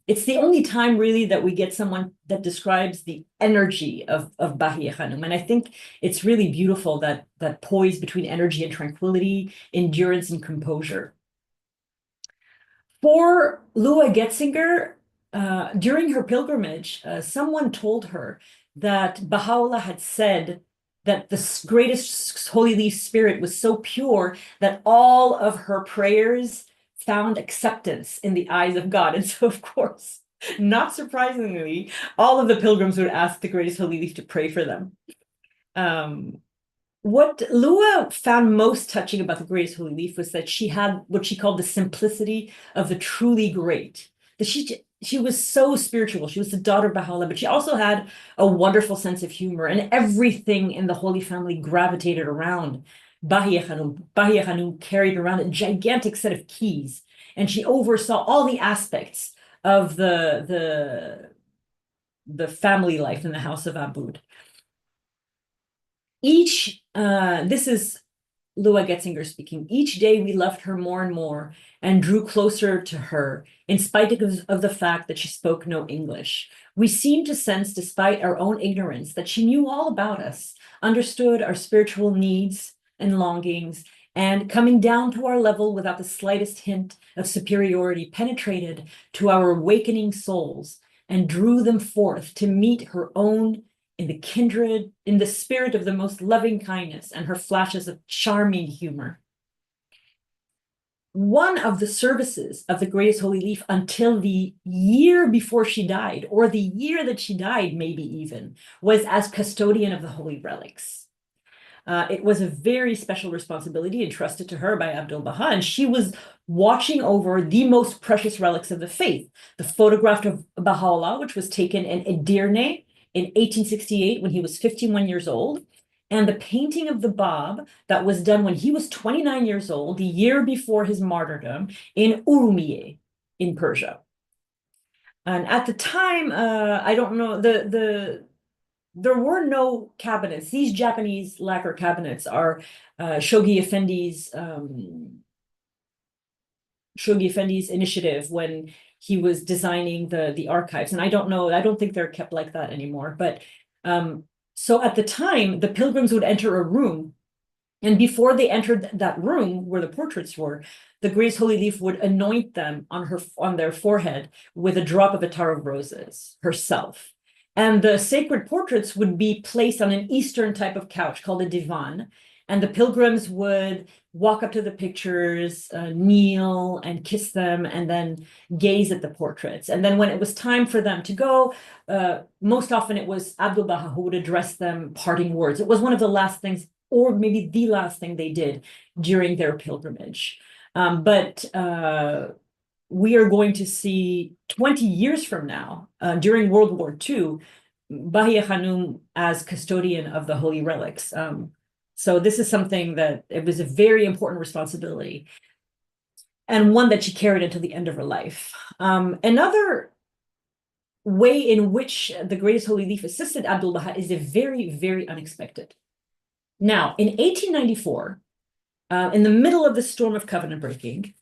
It's the only time really that we get someone that describes the energy of Bahíyyih Khánum. And I think it's really beautiful, that poise between energy and tranquility, endurance and composure. For Lua Getzinger, during her pilgrimage, someone told her that Baha'u'lláh had said that the greatest holy leaf spirit was so pure that all of her prayers found acceptance in the eyes of God. And so, of course, not surprisingly, all of the pilgrims would ask the greatest holy leaf to pray for them. What Lua found most touching about the greatest holy leaf was that she had what she called the simplicity of the truly great. That she was so spiritual. She was the daughter of Bahala, but she also had a wonderful sense of humor, and everything in the Holy Family gravitated around Bahíyyih Khánum. Bahíyyih Khánum carried around a gigantic set of keys, and she oversaw all the aspects of the family life in the house of Abud. This is Lua Getzinger speaking. Each day we loved her more and more and drew closer to her, in spite of the fact that she spoke no English. We seemed to sense, despite our own ignorance, that she knew all about us, understood our spiritual needs and longings, and coming down to our level without the slightest hint of superiority, penetrated to our awakening souls and drew them forth to meet her own in the spirit of the most loving kindness and her flashes of charming humor. One of the services of the greatest holy leaf until the year before she died, or the year that she died, maybe even, was as custodian of the holy relics. It was a very special responsibility entrusted to her by Abdul-Bahá, and she was watching over the most precious relics of the faith. The photograph of Baha'u'lláh, which was taken in Edirne in 1868 when he was 51 years old, and the painting of the Bab that was done when he was 29 years old, the year before his martyrdom, in Urumiyeh in Persia. And at the time, I don't know, there were no cabinets. These Japanese lacquer cabinets are Shoghi Effendi's initiative when he was designing the archives. And I don't know, I don't think they're kept like that anymore. But so at the time, the pilgrims would enter a room, and before they entered that room where the portraits were, the greatest holy leaf would anoint them on their forehead with a drop of attar of roses herself. And the sacred portraits would be placed on an Eastern type of couch called a divan. And the pilgrims would walk up to the pictures, kneel and kiss them, and then gaze at the portraits. And then when it was time for them to go, most often it was Abdul-Bahá who would address them parting words. It was one of the last things, or maybe the last thing they did during their pilgrimage. But we are going to see 20 years from now, during World War II, Bahíyyih Khánum as custodian of the holy relics. So this is something that it was a very important responsibility, and one that she carried until the end of her life. Another way in which the greatest holy leaf assisted Abdul-Bahá is a very, very unexpected. Now, in 1894, in the middle of the storm of covenant breaking,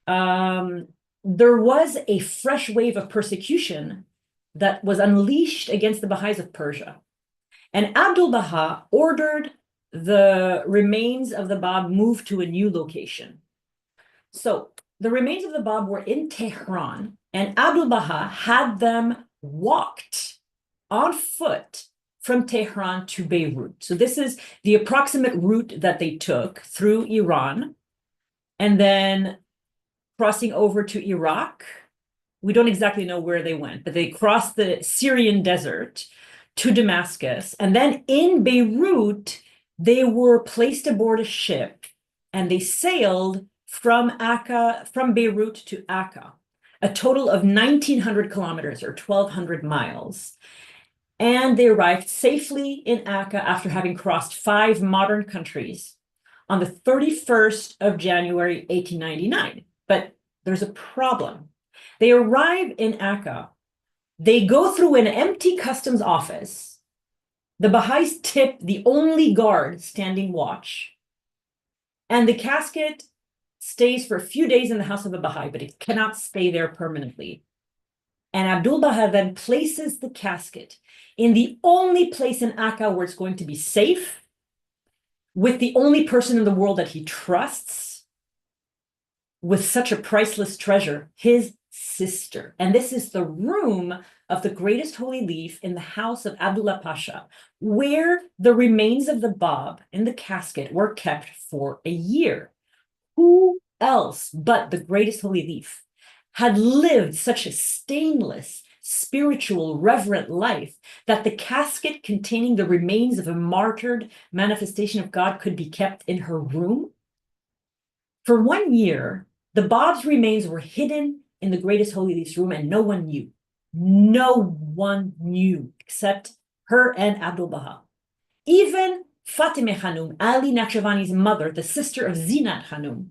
there was a fresh wave of persecution that was unleashed against the Baha'is of Persia. And Abdul-Bahá ordered the remains of the Bab moved to a new location. So the remains of the Bab were in Tehran, and Abdul-Bahá had them walked on foot from Tehran to Beirut. So this is the approximate route that they took through Iran, and then crossing over to Iraq. We don't exactly know where they went, but they crossed the Syrian desert to Damascus. And then in Beirut, they were placed aboard a ship, and they sailed from Beirut to Akka, a total of 1,900 kilometers or 1,200 miles. And they arrived safely in Akka after having crossed 5 modern countries on the 31st of January, 1899. But there's a problem. They arrive in Akka. They go through an empty customs office. The Baha'is tip the only guard standing watch. And the casket stays for a few days in the house of a Baha'i, but it cannot stay there permanently. And Abdul-Bahá then places the casket in the only place in Akka where it's going to be safe, with the only person in the world that he trusts, with such a priceless treasure, his sister. And this is the room of the greatest holy leaf in the house of Abdullah Pasha, where the remains of the Bab in the casket were kept for a year. Who else but the greatest holy leaf had lived such a stainless, spiritual, reverent life that the casket containing the remains of a martyred manifestation of God could be kept in her room? For 1 year, the Bab's remains were hidden in the greatest holy leaf's room, and no one knew. No one knew except her and Abdul-Bahá. Even Fatimeh Khánum, Ali Naqshbani's mother, the sister of Zinat Khánum,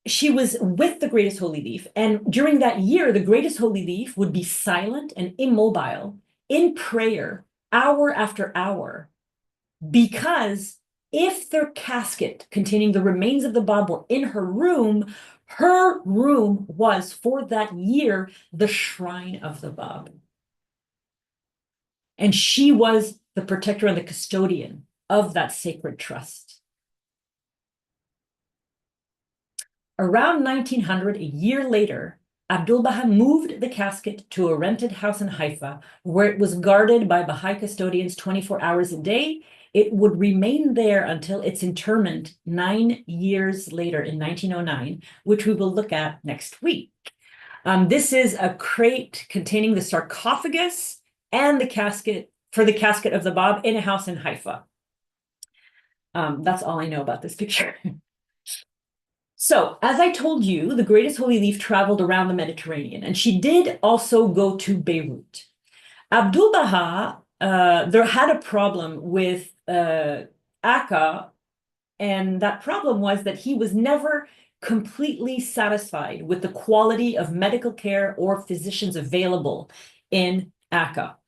she was with the greatest holy leaf, and during that year, the greatest holy leaf would be silent and immobile in prayer, hour after hour, because if their casket containing the remains of the Bab were in her room was for that year the shrine of the Bab. And she was the protector and the custodian of that sacred trust. Around 1900, a year later, Abdul-Bahá moved the casket to a rented house in Haifa, where it was guarded by Baha'i custodians 24 hours a day. It would remain there until its interment 9 years later in 1909, which we will look at next week. This is a crate containing the sarcophagus and the casket of the Bab in a house in Haifa. That's all I know about this picture. So, as I told you, the greatest holy leaf traveled around the Mediterranean, and she did also go to Beirut. Abdul-Bahá there had a problem with Akka, and that problem was that he was never completely satisfied with the quality of medical care or physicians available in Akka.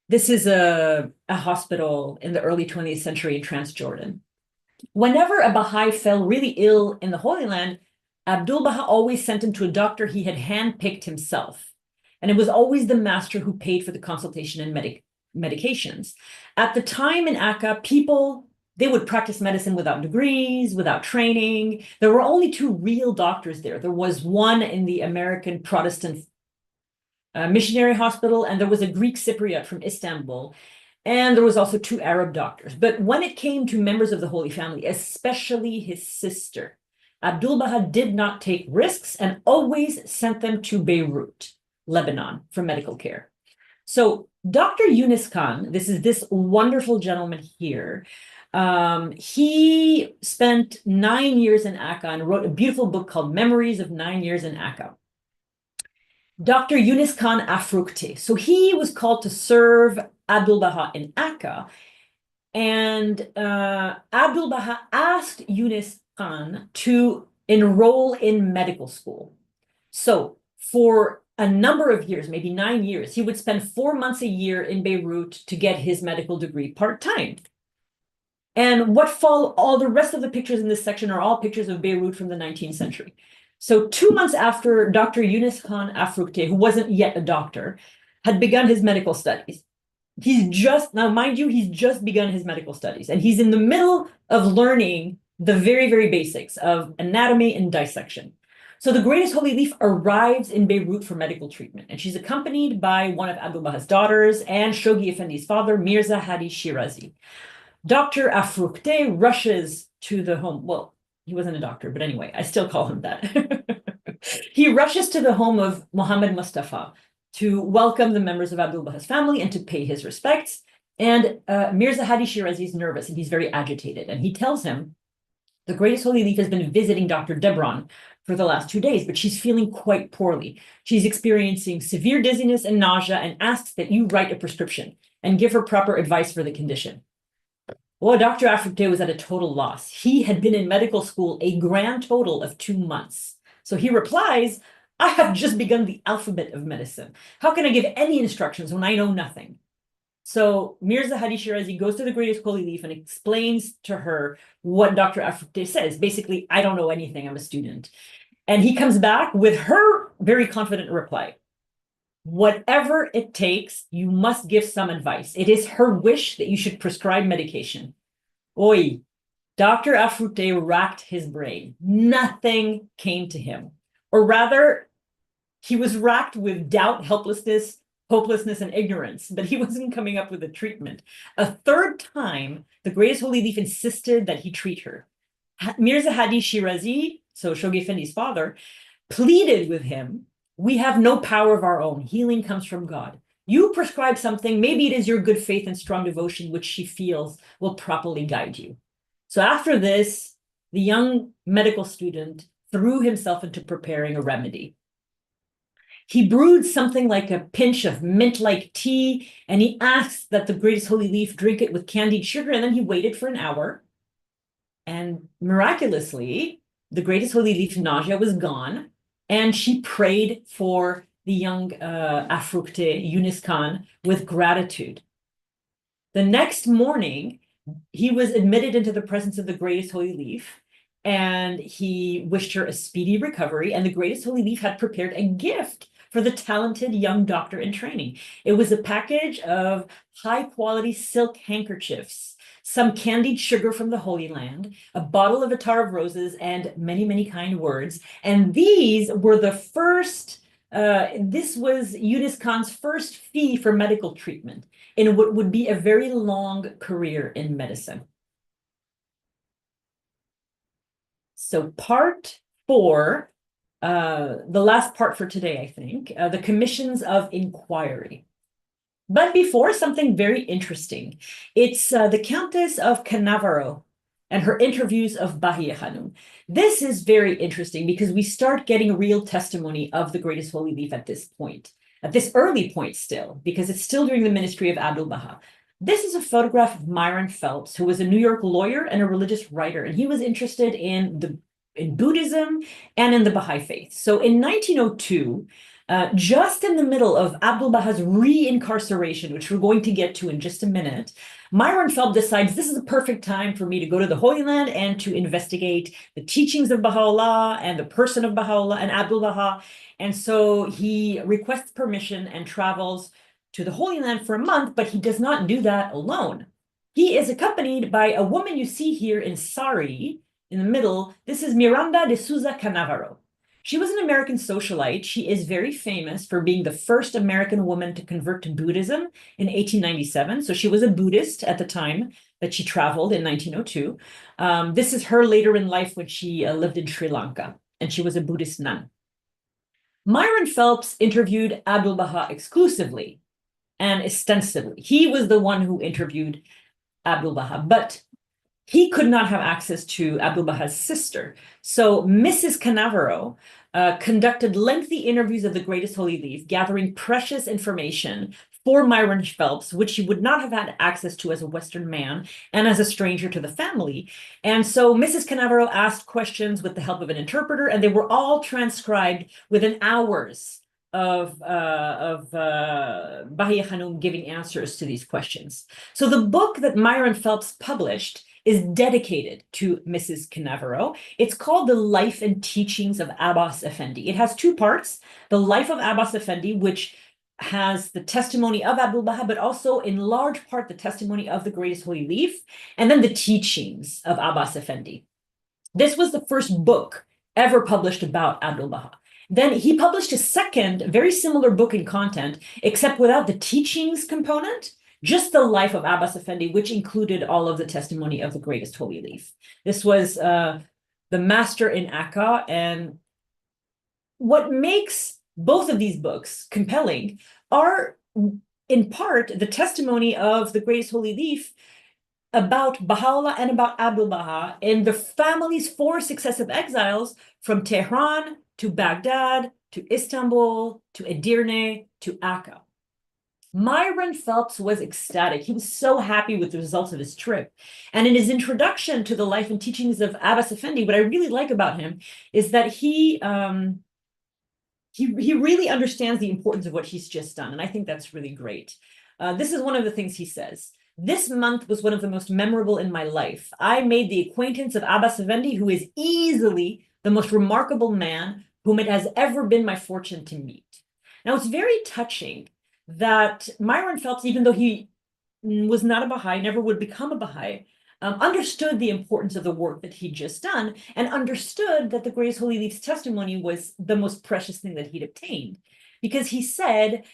This is a hospital in the early 20th century in Transjordan. Whenever a Baha'i fell really ill in the Holy Land, Abdul-Bahá always sent him to a doctor he had handpicked himself. And it was always the master who paid for the consultation and medications. At the time in Akka, they would practice medicine without degrees, without training. There were only 2 real doctors there. There was one in the American Protestant missionary hospital, and there was a Greek Cypriot from Istanbul. And there was also 2 Arab doctors. But when it came to members of the Holy Family, especially his sister, Abdul-Bahá did not take risks and always sent them to Beirut, Lebanon, for medical care. So Dr. Yunus Khan, this is this wonderful gentleman here, he spent 9 years in Akka and wrote a beautiful book called Memories of 9 Years in Akka. Dr. Yunus Khan Afrukte. So he was called to serve Abdul-Bahá in Akka, and Abdul-Bahá asked Yunus Khan to enroll in medical school. So for a number of years, maybe 9 years, he would spend 4 months a year in Beirut to get his medical degree part-time. And all the rest of the pictures in this section are all pictures of Beirut from the 19th century. So 2 months after Dr. Yunus Khan Afrukte, who wasn't yet a doctor, had begun his medical studies. Now mind you, he's just begun his medical studies, and he's in the middle of learning the very, very basics of anatomy and dissection. So the greatest holy leaf arrives in Beirut for medical treatment, and she's accompanied by one of Abdul-Bah's daughters and Shoghi Effendi's father, Mirza Hadim Shirazi. Dr. Afrukte rushes to the home. Well, he wasn't a doctor, but anyway, I still call him that. He rushes to the home of Muhammad Mustafa to welcome the members of Abdul-Bah's family and to pay his respects. And Mirza Hadim Shirazi is nervous and he's very agitated. And he tells him, the greatest holy leaf has been visiting Dr. Debron for the last 2 days, but she's feeling quite poorly. She's experiencing severe dizziness and nausea and asks that you write a prescription and give her proper advice for the condition. Well, Dr. Afrukte was at a total loss. He had been in medical school a grand total of 2 months. So he replies, I have just begun the alphabet of medicine. How can I give any instructions when I know nothing? So Mirza Hadim Shirazi goes to the greatest holy leaf and explains to her what Dr. Afrukte says. Basically, I don't know anything, I'm a student. And he comes back with her very confident reply. Whatever it takes, you must give some advice. It is her wish that you should prescribe medication. Oi, Dr. Afrukte racked his brain. Nothing came to him. Or rather, He was racked with doubt, helplessness, hopelessness, and ignorance, but he wasn't coming up with a treatment. A third time, the Greatest Holy Leaf insisted that he treat her. Mirza Hadim Shirazi, so Shoghi Effendi's father, pleaded with him, "We have no power of our own. Healing comes from God. You prescribe something, maybe it is your good faith and strong devotion, which she feels will properly guide you." So after this, the young medical student threw himself into preparing a remedy. He brewed something like a pinch of mint-like tea, and he asked that the Greatest Holy Leaf drink it with candied sugar, and then he waited for an hour. And miraculously, the Greatest Holy Leaf's nausea was gone, and she prayed for the young Afrukte, Yunus Khan, with gratitude. The next morning, he was admitted into the presence of the Greatest Holy Leaf, and he wished her a speedy recovery, and the Greatest Holy Leaf had prepared a gift for the talented young doctor in training. It was a package of high-quality silk handkerchiefs, some candied sugar from the Holy Land, a bottle of attar of roses, and many, many kind words. And these were the first, this was Yunus Khan's first fee for medical treatment in what would be a very long career in medicine. So part 4, the last part for today, I think, the commissions of inquiry. But before, something very interesting. It's the Countess of Cannavaro and her interviews of Bahíyyih Khánum. This is very interesting because we start getting real testimony of the Greatest Holy Leaf at this point, at this early point still, because it's still during the ministry of Abdul-Bahá. This is a photograph of Myron Phelps, who was a New York lawyer and a religious writer, and he was interested in Buddhism and in the Baha'i faith. So in 1902, just in the middle of Abdul-Bah's re-incarceration, which we're going to get to in just a minute, Myron Phelps decides this is a perfect time for me to go to the Holy Land and to investigate the teachings of Baha'u'lláh and the person of Baha'u'lláh and Abdul-Bahá. And so he requests permission and travels to the Holy Land for a month, but he does not do that alone. He is accompanied by a woman you see here in sari in the middle. This is Miranda de Souza Cannavaro. She was an American socialite. She is very famous for being the first American woman to convert to Buddhism in 1897. So she was a Buddhist at the time that she traveled in 1902. This is her later in life when she lived in Sri Lanka, and she was a Buddhist nun. Myron Phelps interviewed Abdu'l-Bahá exclusively and extensively. He was the one who interviewed Abdu'l-Bahá, but he could not have access to Abdu'l-Bahá's sister. So Mrs. Cannavaro conducted lengthy interviews of the Greatest Holy Leaf, gathering precious information for Myron Phelps, which he would not have had access to as a Western man and as a stranger to the family. And so Mrs. Cannavaro asked questions with the help of an interpreter, and they were all transcribed within hours of Bahíyyih Khánum giving answers to these questions. So the book that Myron Phelps published is dedicated to Mrs. Cannavaro. It's called The Life and Teachings of Abbas Effendi. It has 2 parts: the life of Abbas Effendi, which has the testimony of Abdul-Bahá, but also in large part the testimony of the Greatest Holy Leaf, and then the teachings of Abbas Effendi. This was the first book ever published about Abdul-Bahá. Then he published a second, very similar book in content, except without the teachings component, just the life of Abbas Effendi, which included all of the testimony of the Greatest Holy Leaf. This was the master in Akka, and what makes both of these books compelling are, in part, the testimony of the Greatest Holy Leaf about Baha'u'lláh and about Abdul-Bahá in the family's 4 successive exiles from Tehran to Baghdad, to Istanbul, to Edirne, to Akka. Myron Phelps was ecstatic. He was so happy with the results of his trip. And in his introduction to the life and teachings of Abbas Effendi, what I really like about him is that he really understands the importance of what he's just done. And I think that's really great. This is one of the things he says. This month was one of the most memorable in my life. I made the acquaintance of Abbas Effendi, who is easily the most remarkable man whom it has ever been my fortune to meet. Now, it's very touching that Myron Phelps, even though he was not a Baha'i, never would become a Baha'i, understood the importance of the work that he'd just done, and understood that the Greatest Holy Leaf's testimony was the most precious thing that he'd obtained. Because he said,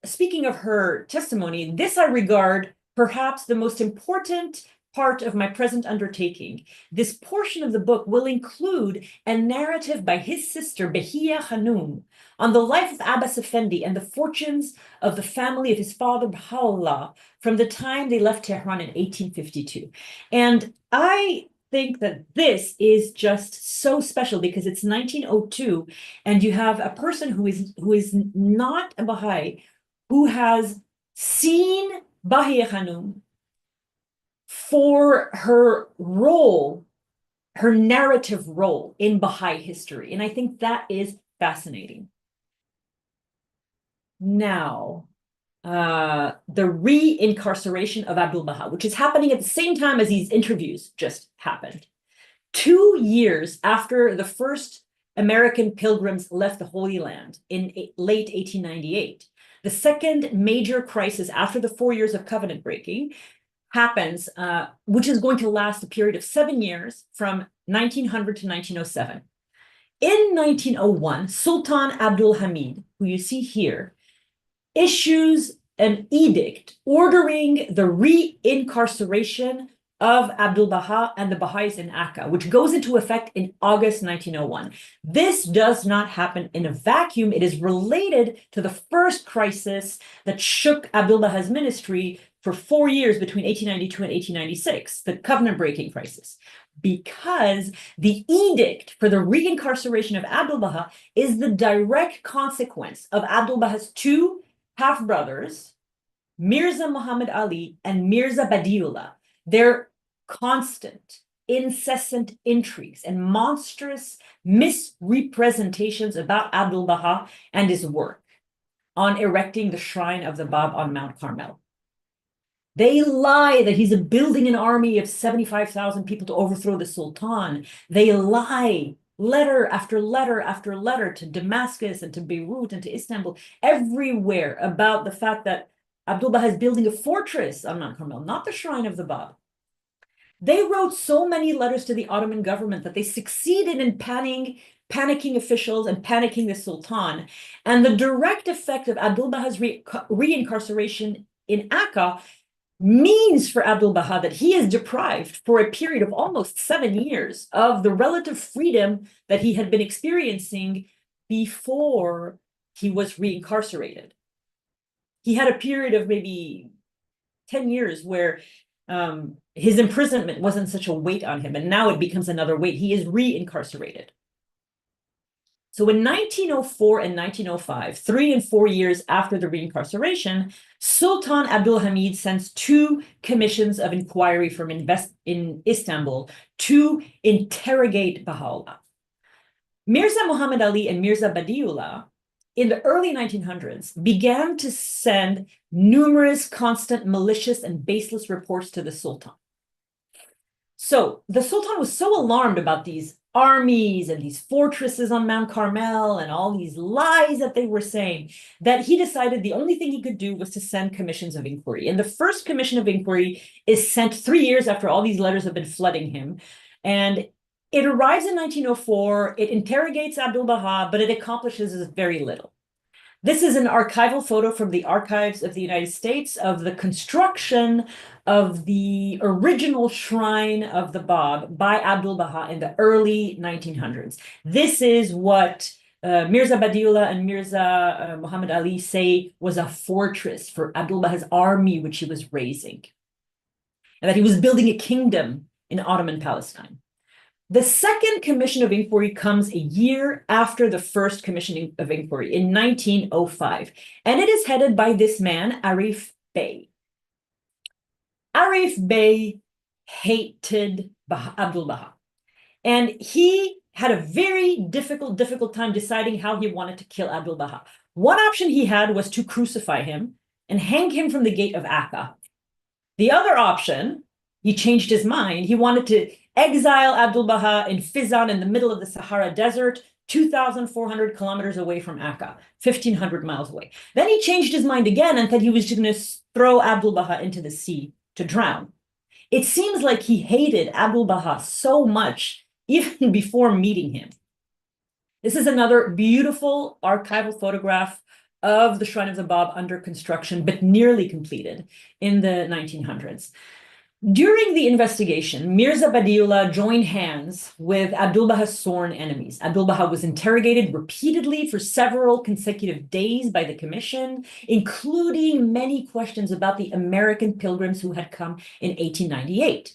speaking of her testimony, this I regard perhaps the most important part of my present undertaking. This portion of the book will include a narrative by his sister Bahíyyih Khánum on the life of Abbas Effendi and the fortunes of the family of his father Baha'u'lláh from the time they left Tehran in 1852. And I think that this is just so special because it's 1902 and you have a person who is not a Baha'i who has seen Bahíyyih Khánum for her role, her narrative role in Baha'i history. And I think that is fascinating. Now, the re-incarceration of Abdul-Bahá, which is happening at the same time as these interviews just happened. 2 years after the first American pilgrims left the Holy Land in late 1898, the second major crisis after the 4 years of covenant breaking happens, which is going to last a period of 7 years from 1900 to 1907. In 1901, Sultan Abdul Hamid, who you see here, issues an edict ordering the re-incarceration of Abdul-Bahá and the Baha'is in Akka, which goes into effect in August 1901. This does not happen in a vacuum. It is related to the first crisis that shook Abdul-Bahá's ministry for 4 years between 1892 and 1896, the covenant breaking crisis, because the edict for the re-incarceration of Abdul-Bahá is the direct consequence of Abdul-Bahá's two half-brothers, Mirza Muhammad Ali and Mirza Badiullah, their constant, incessant intrigues and monstrous misrepresentations about Abdul-Bahá and his work on erecting the shrine of the Bab on Mount Carmel. They lie that he's building an army of 75,000 people to overthrow the Sultan. They lie letter after letter after letter to Damascus and to Beirut and to Istanbul, everywhere about the fact that Abdul-Bahá is building a fortress on Mount Carmel, not the shrine of the Bab. They wrote so many letters to the Ottoman government that they succeeded in panicking officials and panicking the Sultan. And the direct effect of Abdul-Bahá's re-incarceration in Akka means for Abdul-Bahá that he is deprived for a period of almost 7 years of the relative freedom that he had been experiencing before he was re-incarcerated. He had a period of maybe 10 years where his imprisonment wasn't such a weight on him, and now it becomes another weight. He is re-incarcerated. So in 1904 and 1905, 3 and 4 years after the re-incarceration, Sultan Abdul Hamid sends 2 commissions of inquiry from in Istanbul to interrogate Baha'u'lláh. Mirza Muhammad Ali and Mirza Badiullah, in the early 1900s, began to send numerous constant malicious and baseless reports to the Sultan. So the Sultan was so alarmed about these armies and these fortresses on Mount Carmel and all these lies that they were saying, that he decided the only thing he could do was to send commissions of inquiry. And the first commission of inquiry is sent 3 years after all these letters have been flooding him. And it arrives in 1904, it interrogates Abdul-Bahá, but it accomplishes very little. This is an archival photo from the archives of the United States of the construction of the original shrine of the Bab by Abdul-Bahá in the early 1900s. This is what Mirza Badiullah and Mirza Muhammad Ali say was a fortress for Abdul-Bahá's army, which he was raising, and that he was building a kingdom in Ottoman Palestine. The second commission of inquiry comes a year after the first commission of inquiry in 1905, and it is headed by this man, Arif Bey. Arif Bey hated Abdul-Bahá, and he had a very difficult time deciding how he wanted to kill Abdul-Bahá. One option he had was to crucify him and hang him from the gate of Akka. The other option, he changed his mind. He wanted to exile Abdul-Bahá in Fizan in the middle of the Sahara Desert, 2,400 kilometers away from Akka, 1,500 miles away. Then he changed his mind again and said he was going to throw Abdul-Bahá into the sea to drown. It seems like he hated Abdu'l-Bahá so much even before meeting him. This is another beautiful archival photograph of the Shrine of the Bab under construction, but nearly completed in the 1900s. During the investigation, Mirza Badiullah joined hands with Abdul-Bah's sworn enemies. Abdul-Bahá was interrogated repeatedly for several consecutive days by the commission, including many questions about the American pilgrims who had come in 1898.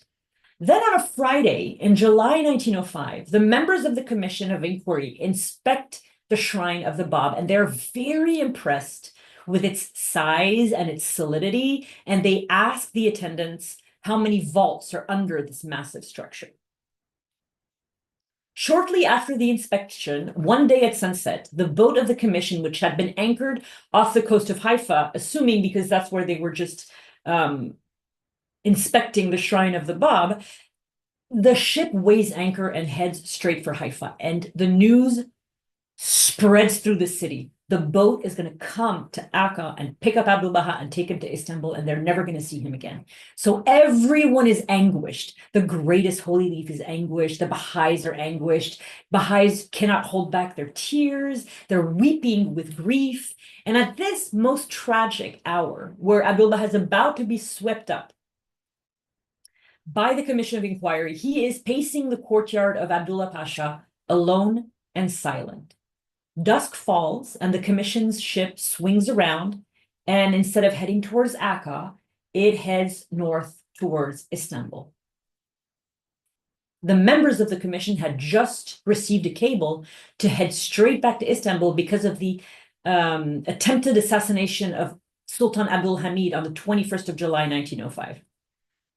Then on a Friday in July 1905, the members of the Commission of Inquiry inspect the Shrine of the Bab, and they're very impressed with its size and its solidity, and they ask the attendants how many vaults are under this massive structure. Shortly after the inspection, one day at sunset, the boat of the commission, which had been anchored off the coast of Haifa, assuming because that's where they were just inspecting the Shrine of the Bab, the ship weighs anchor and heads straight for Haifa. And the news spreads through the city. The boat is going to come to Akka and pick up Abdul-Bahá and take him to Istanbul, and they're never going to see him again. So everyone is anguished. The greatest holy leaf is anguished. The Baha'is are anguished. Baha'is cannot hold back their tears. They're weeping with grief. And at this most tragic hour, where Abdul-Bahá is about to be swept up by the Commission of Inquiry, he is pacing the courtyard of Abdullah Pasha, alone and silent. Dusk falls, and the commission's ship swings around, and instead of heading towards Akka, it heads north towards Istanbul. The members of the commission had just received a cable to head straight back to Istanbul because of the attempted assassination of Sultan Abdul Hamid on the 21st of July, 1905.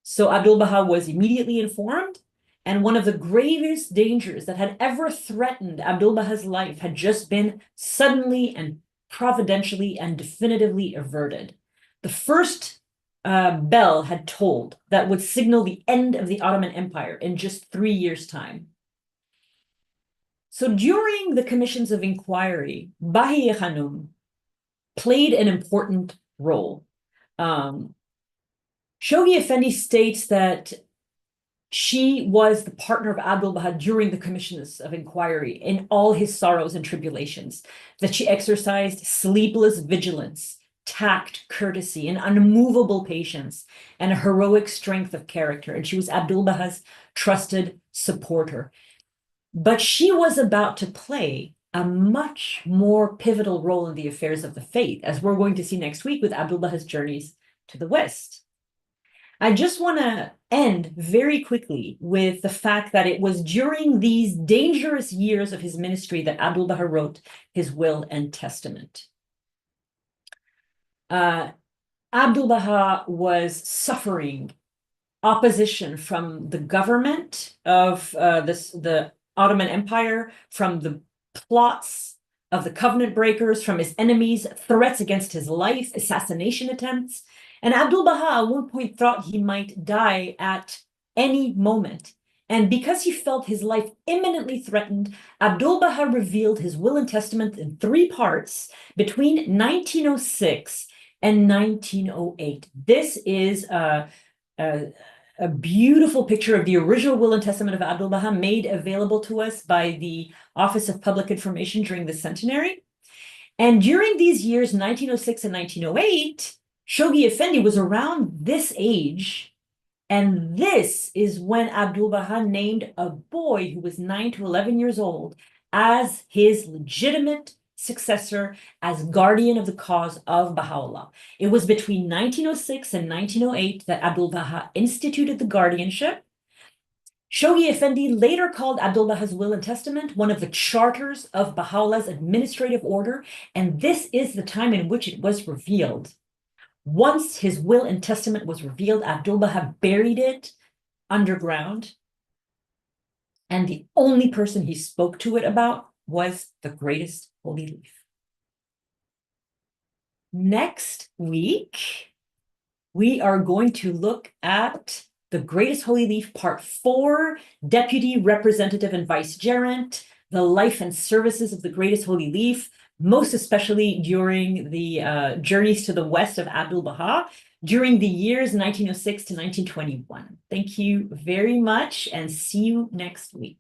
So Abdul-Bahá was immediately informed, and one of the gravest dangers that had ever threatened Abdul-Bahā's life had just been suddenly and providentially and definitively averted. The first bell had tolled that would signal the end of the Ottoman Empire in just 3 years' time. So during the commissions of inquiry, Bahíyyih Khánum played an important role. Shoghi Effendi states that she was the partner of Abdul-Bahá during the commissions of inquiry in all his sorrows and tribulations, that she exercised sleepless vigilance, tact, courtesy, and unmovable patience, and a heroic strength of character. And she was Abdul-Bahā's trusted supporter. But she was about to play a much more pivotal role in the affairs of the faith, as we're going to see next week with Abdul-Bahā's journeys to the West. I just want to end very quickly with the fact that it was during these dangerous years of his ministry that Abdul-Bahá wrote his will and testament. Abdul-Bahá was suffering opposition from the government of the Ottoman Empire, from the plots of the covenant breakers, from his enemies, threats against his life, assassination attempts. And Abdul-Bahá at one point thought he might die at any moment. And because he felt his life imminently threatened, Abdul-Bahá revealed his will and testament in 3 parts between 1906 and 1908. This is a beautiful picture of the original will and testament of Abdul-Bahá, made available to us by the Office of Public Information during the centenary. And during these years, 1906 and 1908, Shoghi Effendi was around this age, and this is when Abdul-Bahá named a boy who was 9 to 11 years old as his legitimate successor, as guardian of the cause of Baha'u'lláh. It was between 1906 and 1908 that Abdul-Bahá instituted the guardianship. Shoghi Effendi later called Abdul-Bahā's will and testament one of the charters of Baha'u'llah's administrative order, and this is the time in which it was revealed. Once his will and testament was revealed, Abdul-Bahá buried it underground, and the only person he spoke to it about was the greatest holy leaf. Next week, we are going to look at the greatest holy leaf, part 4, deputy, representative, and vicegerent, the life and services of the greatest holy leaf, most especially during the journeys to the west of Abdul-Bahá during the years 1906 to 1921. Thank you very much and see you next week.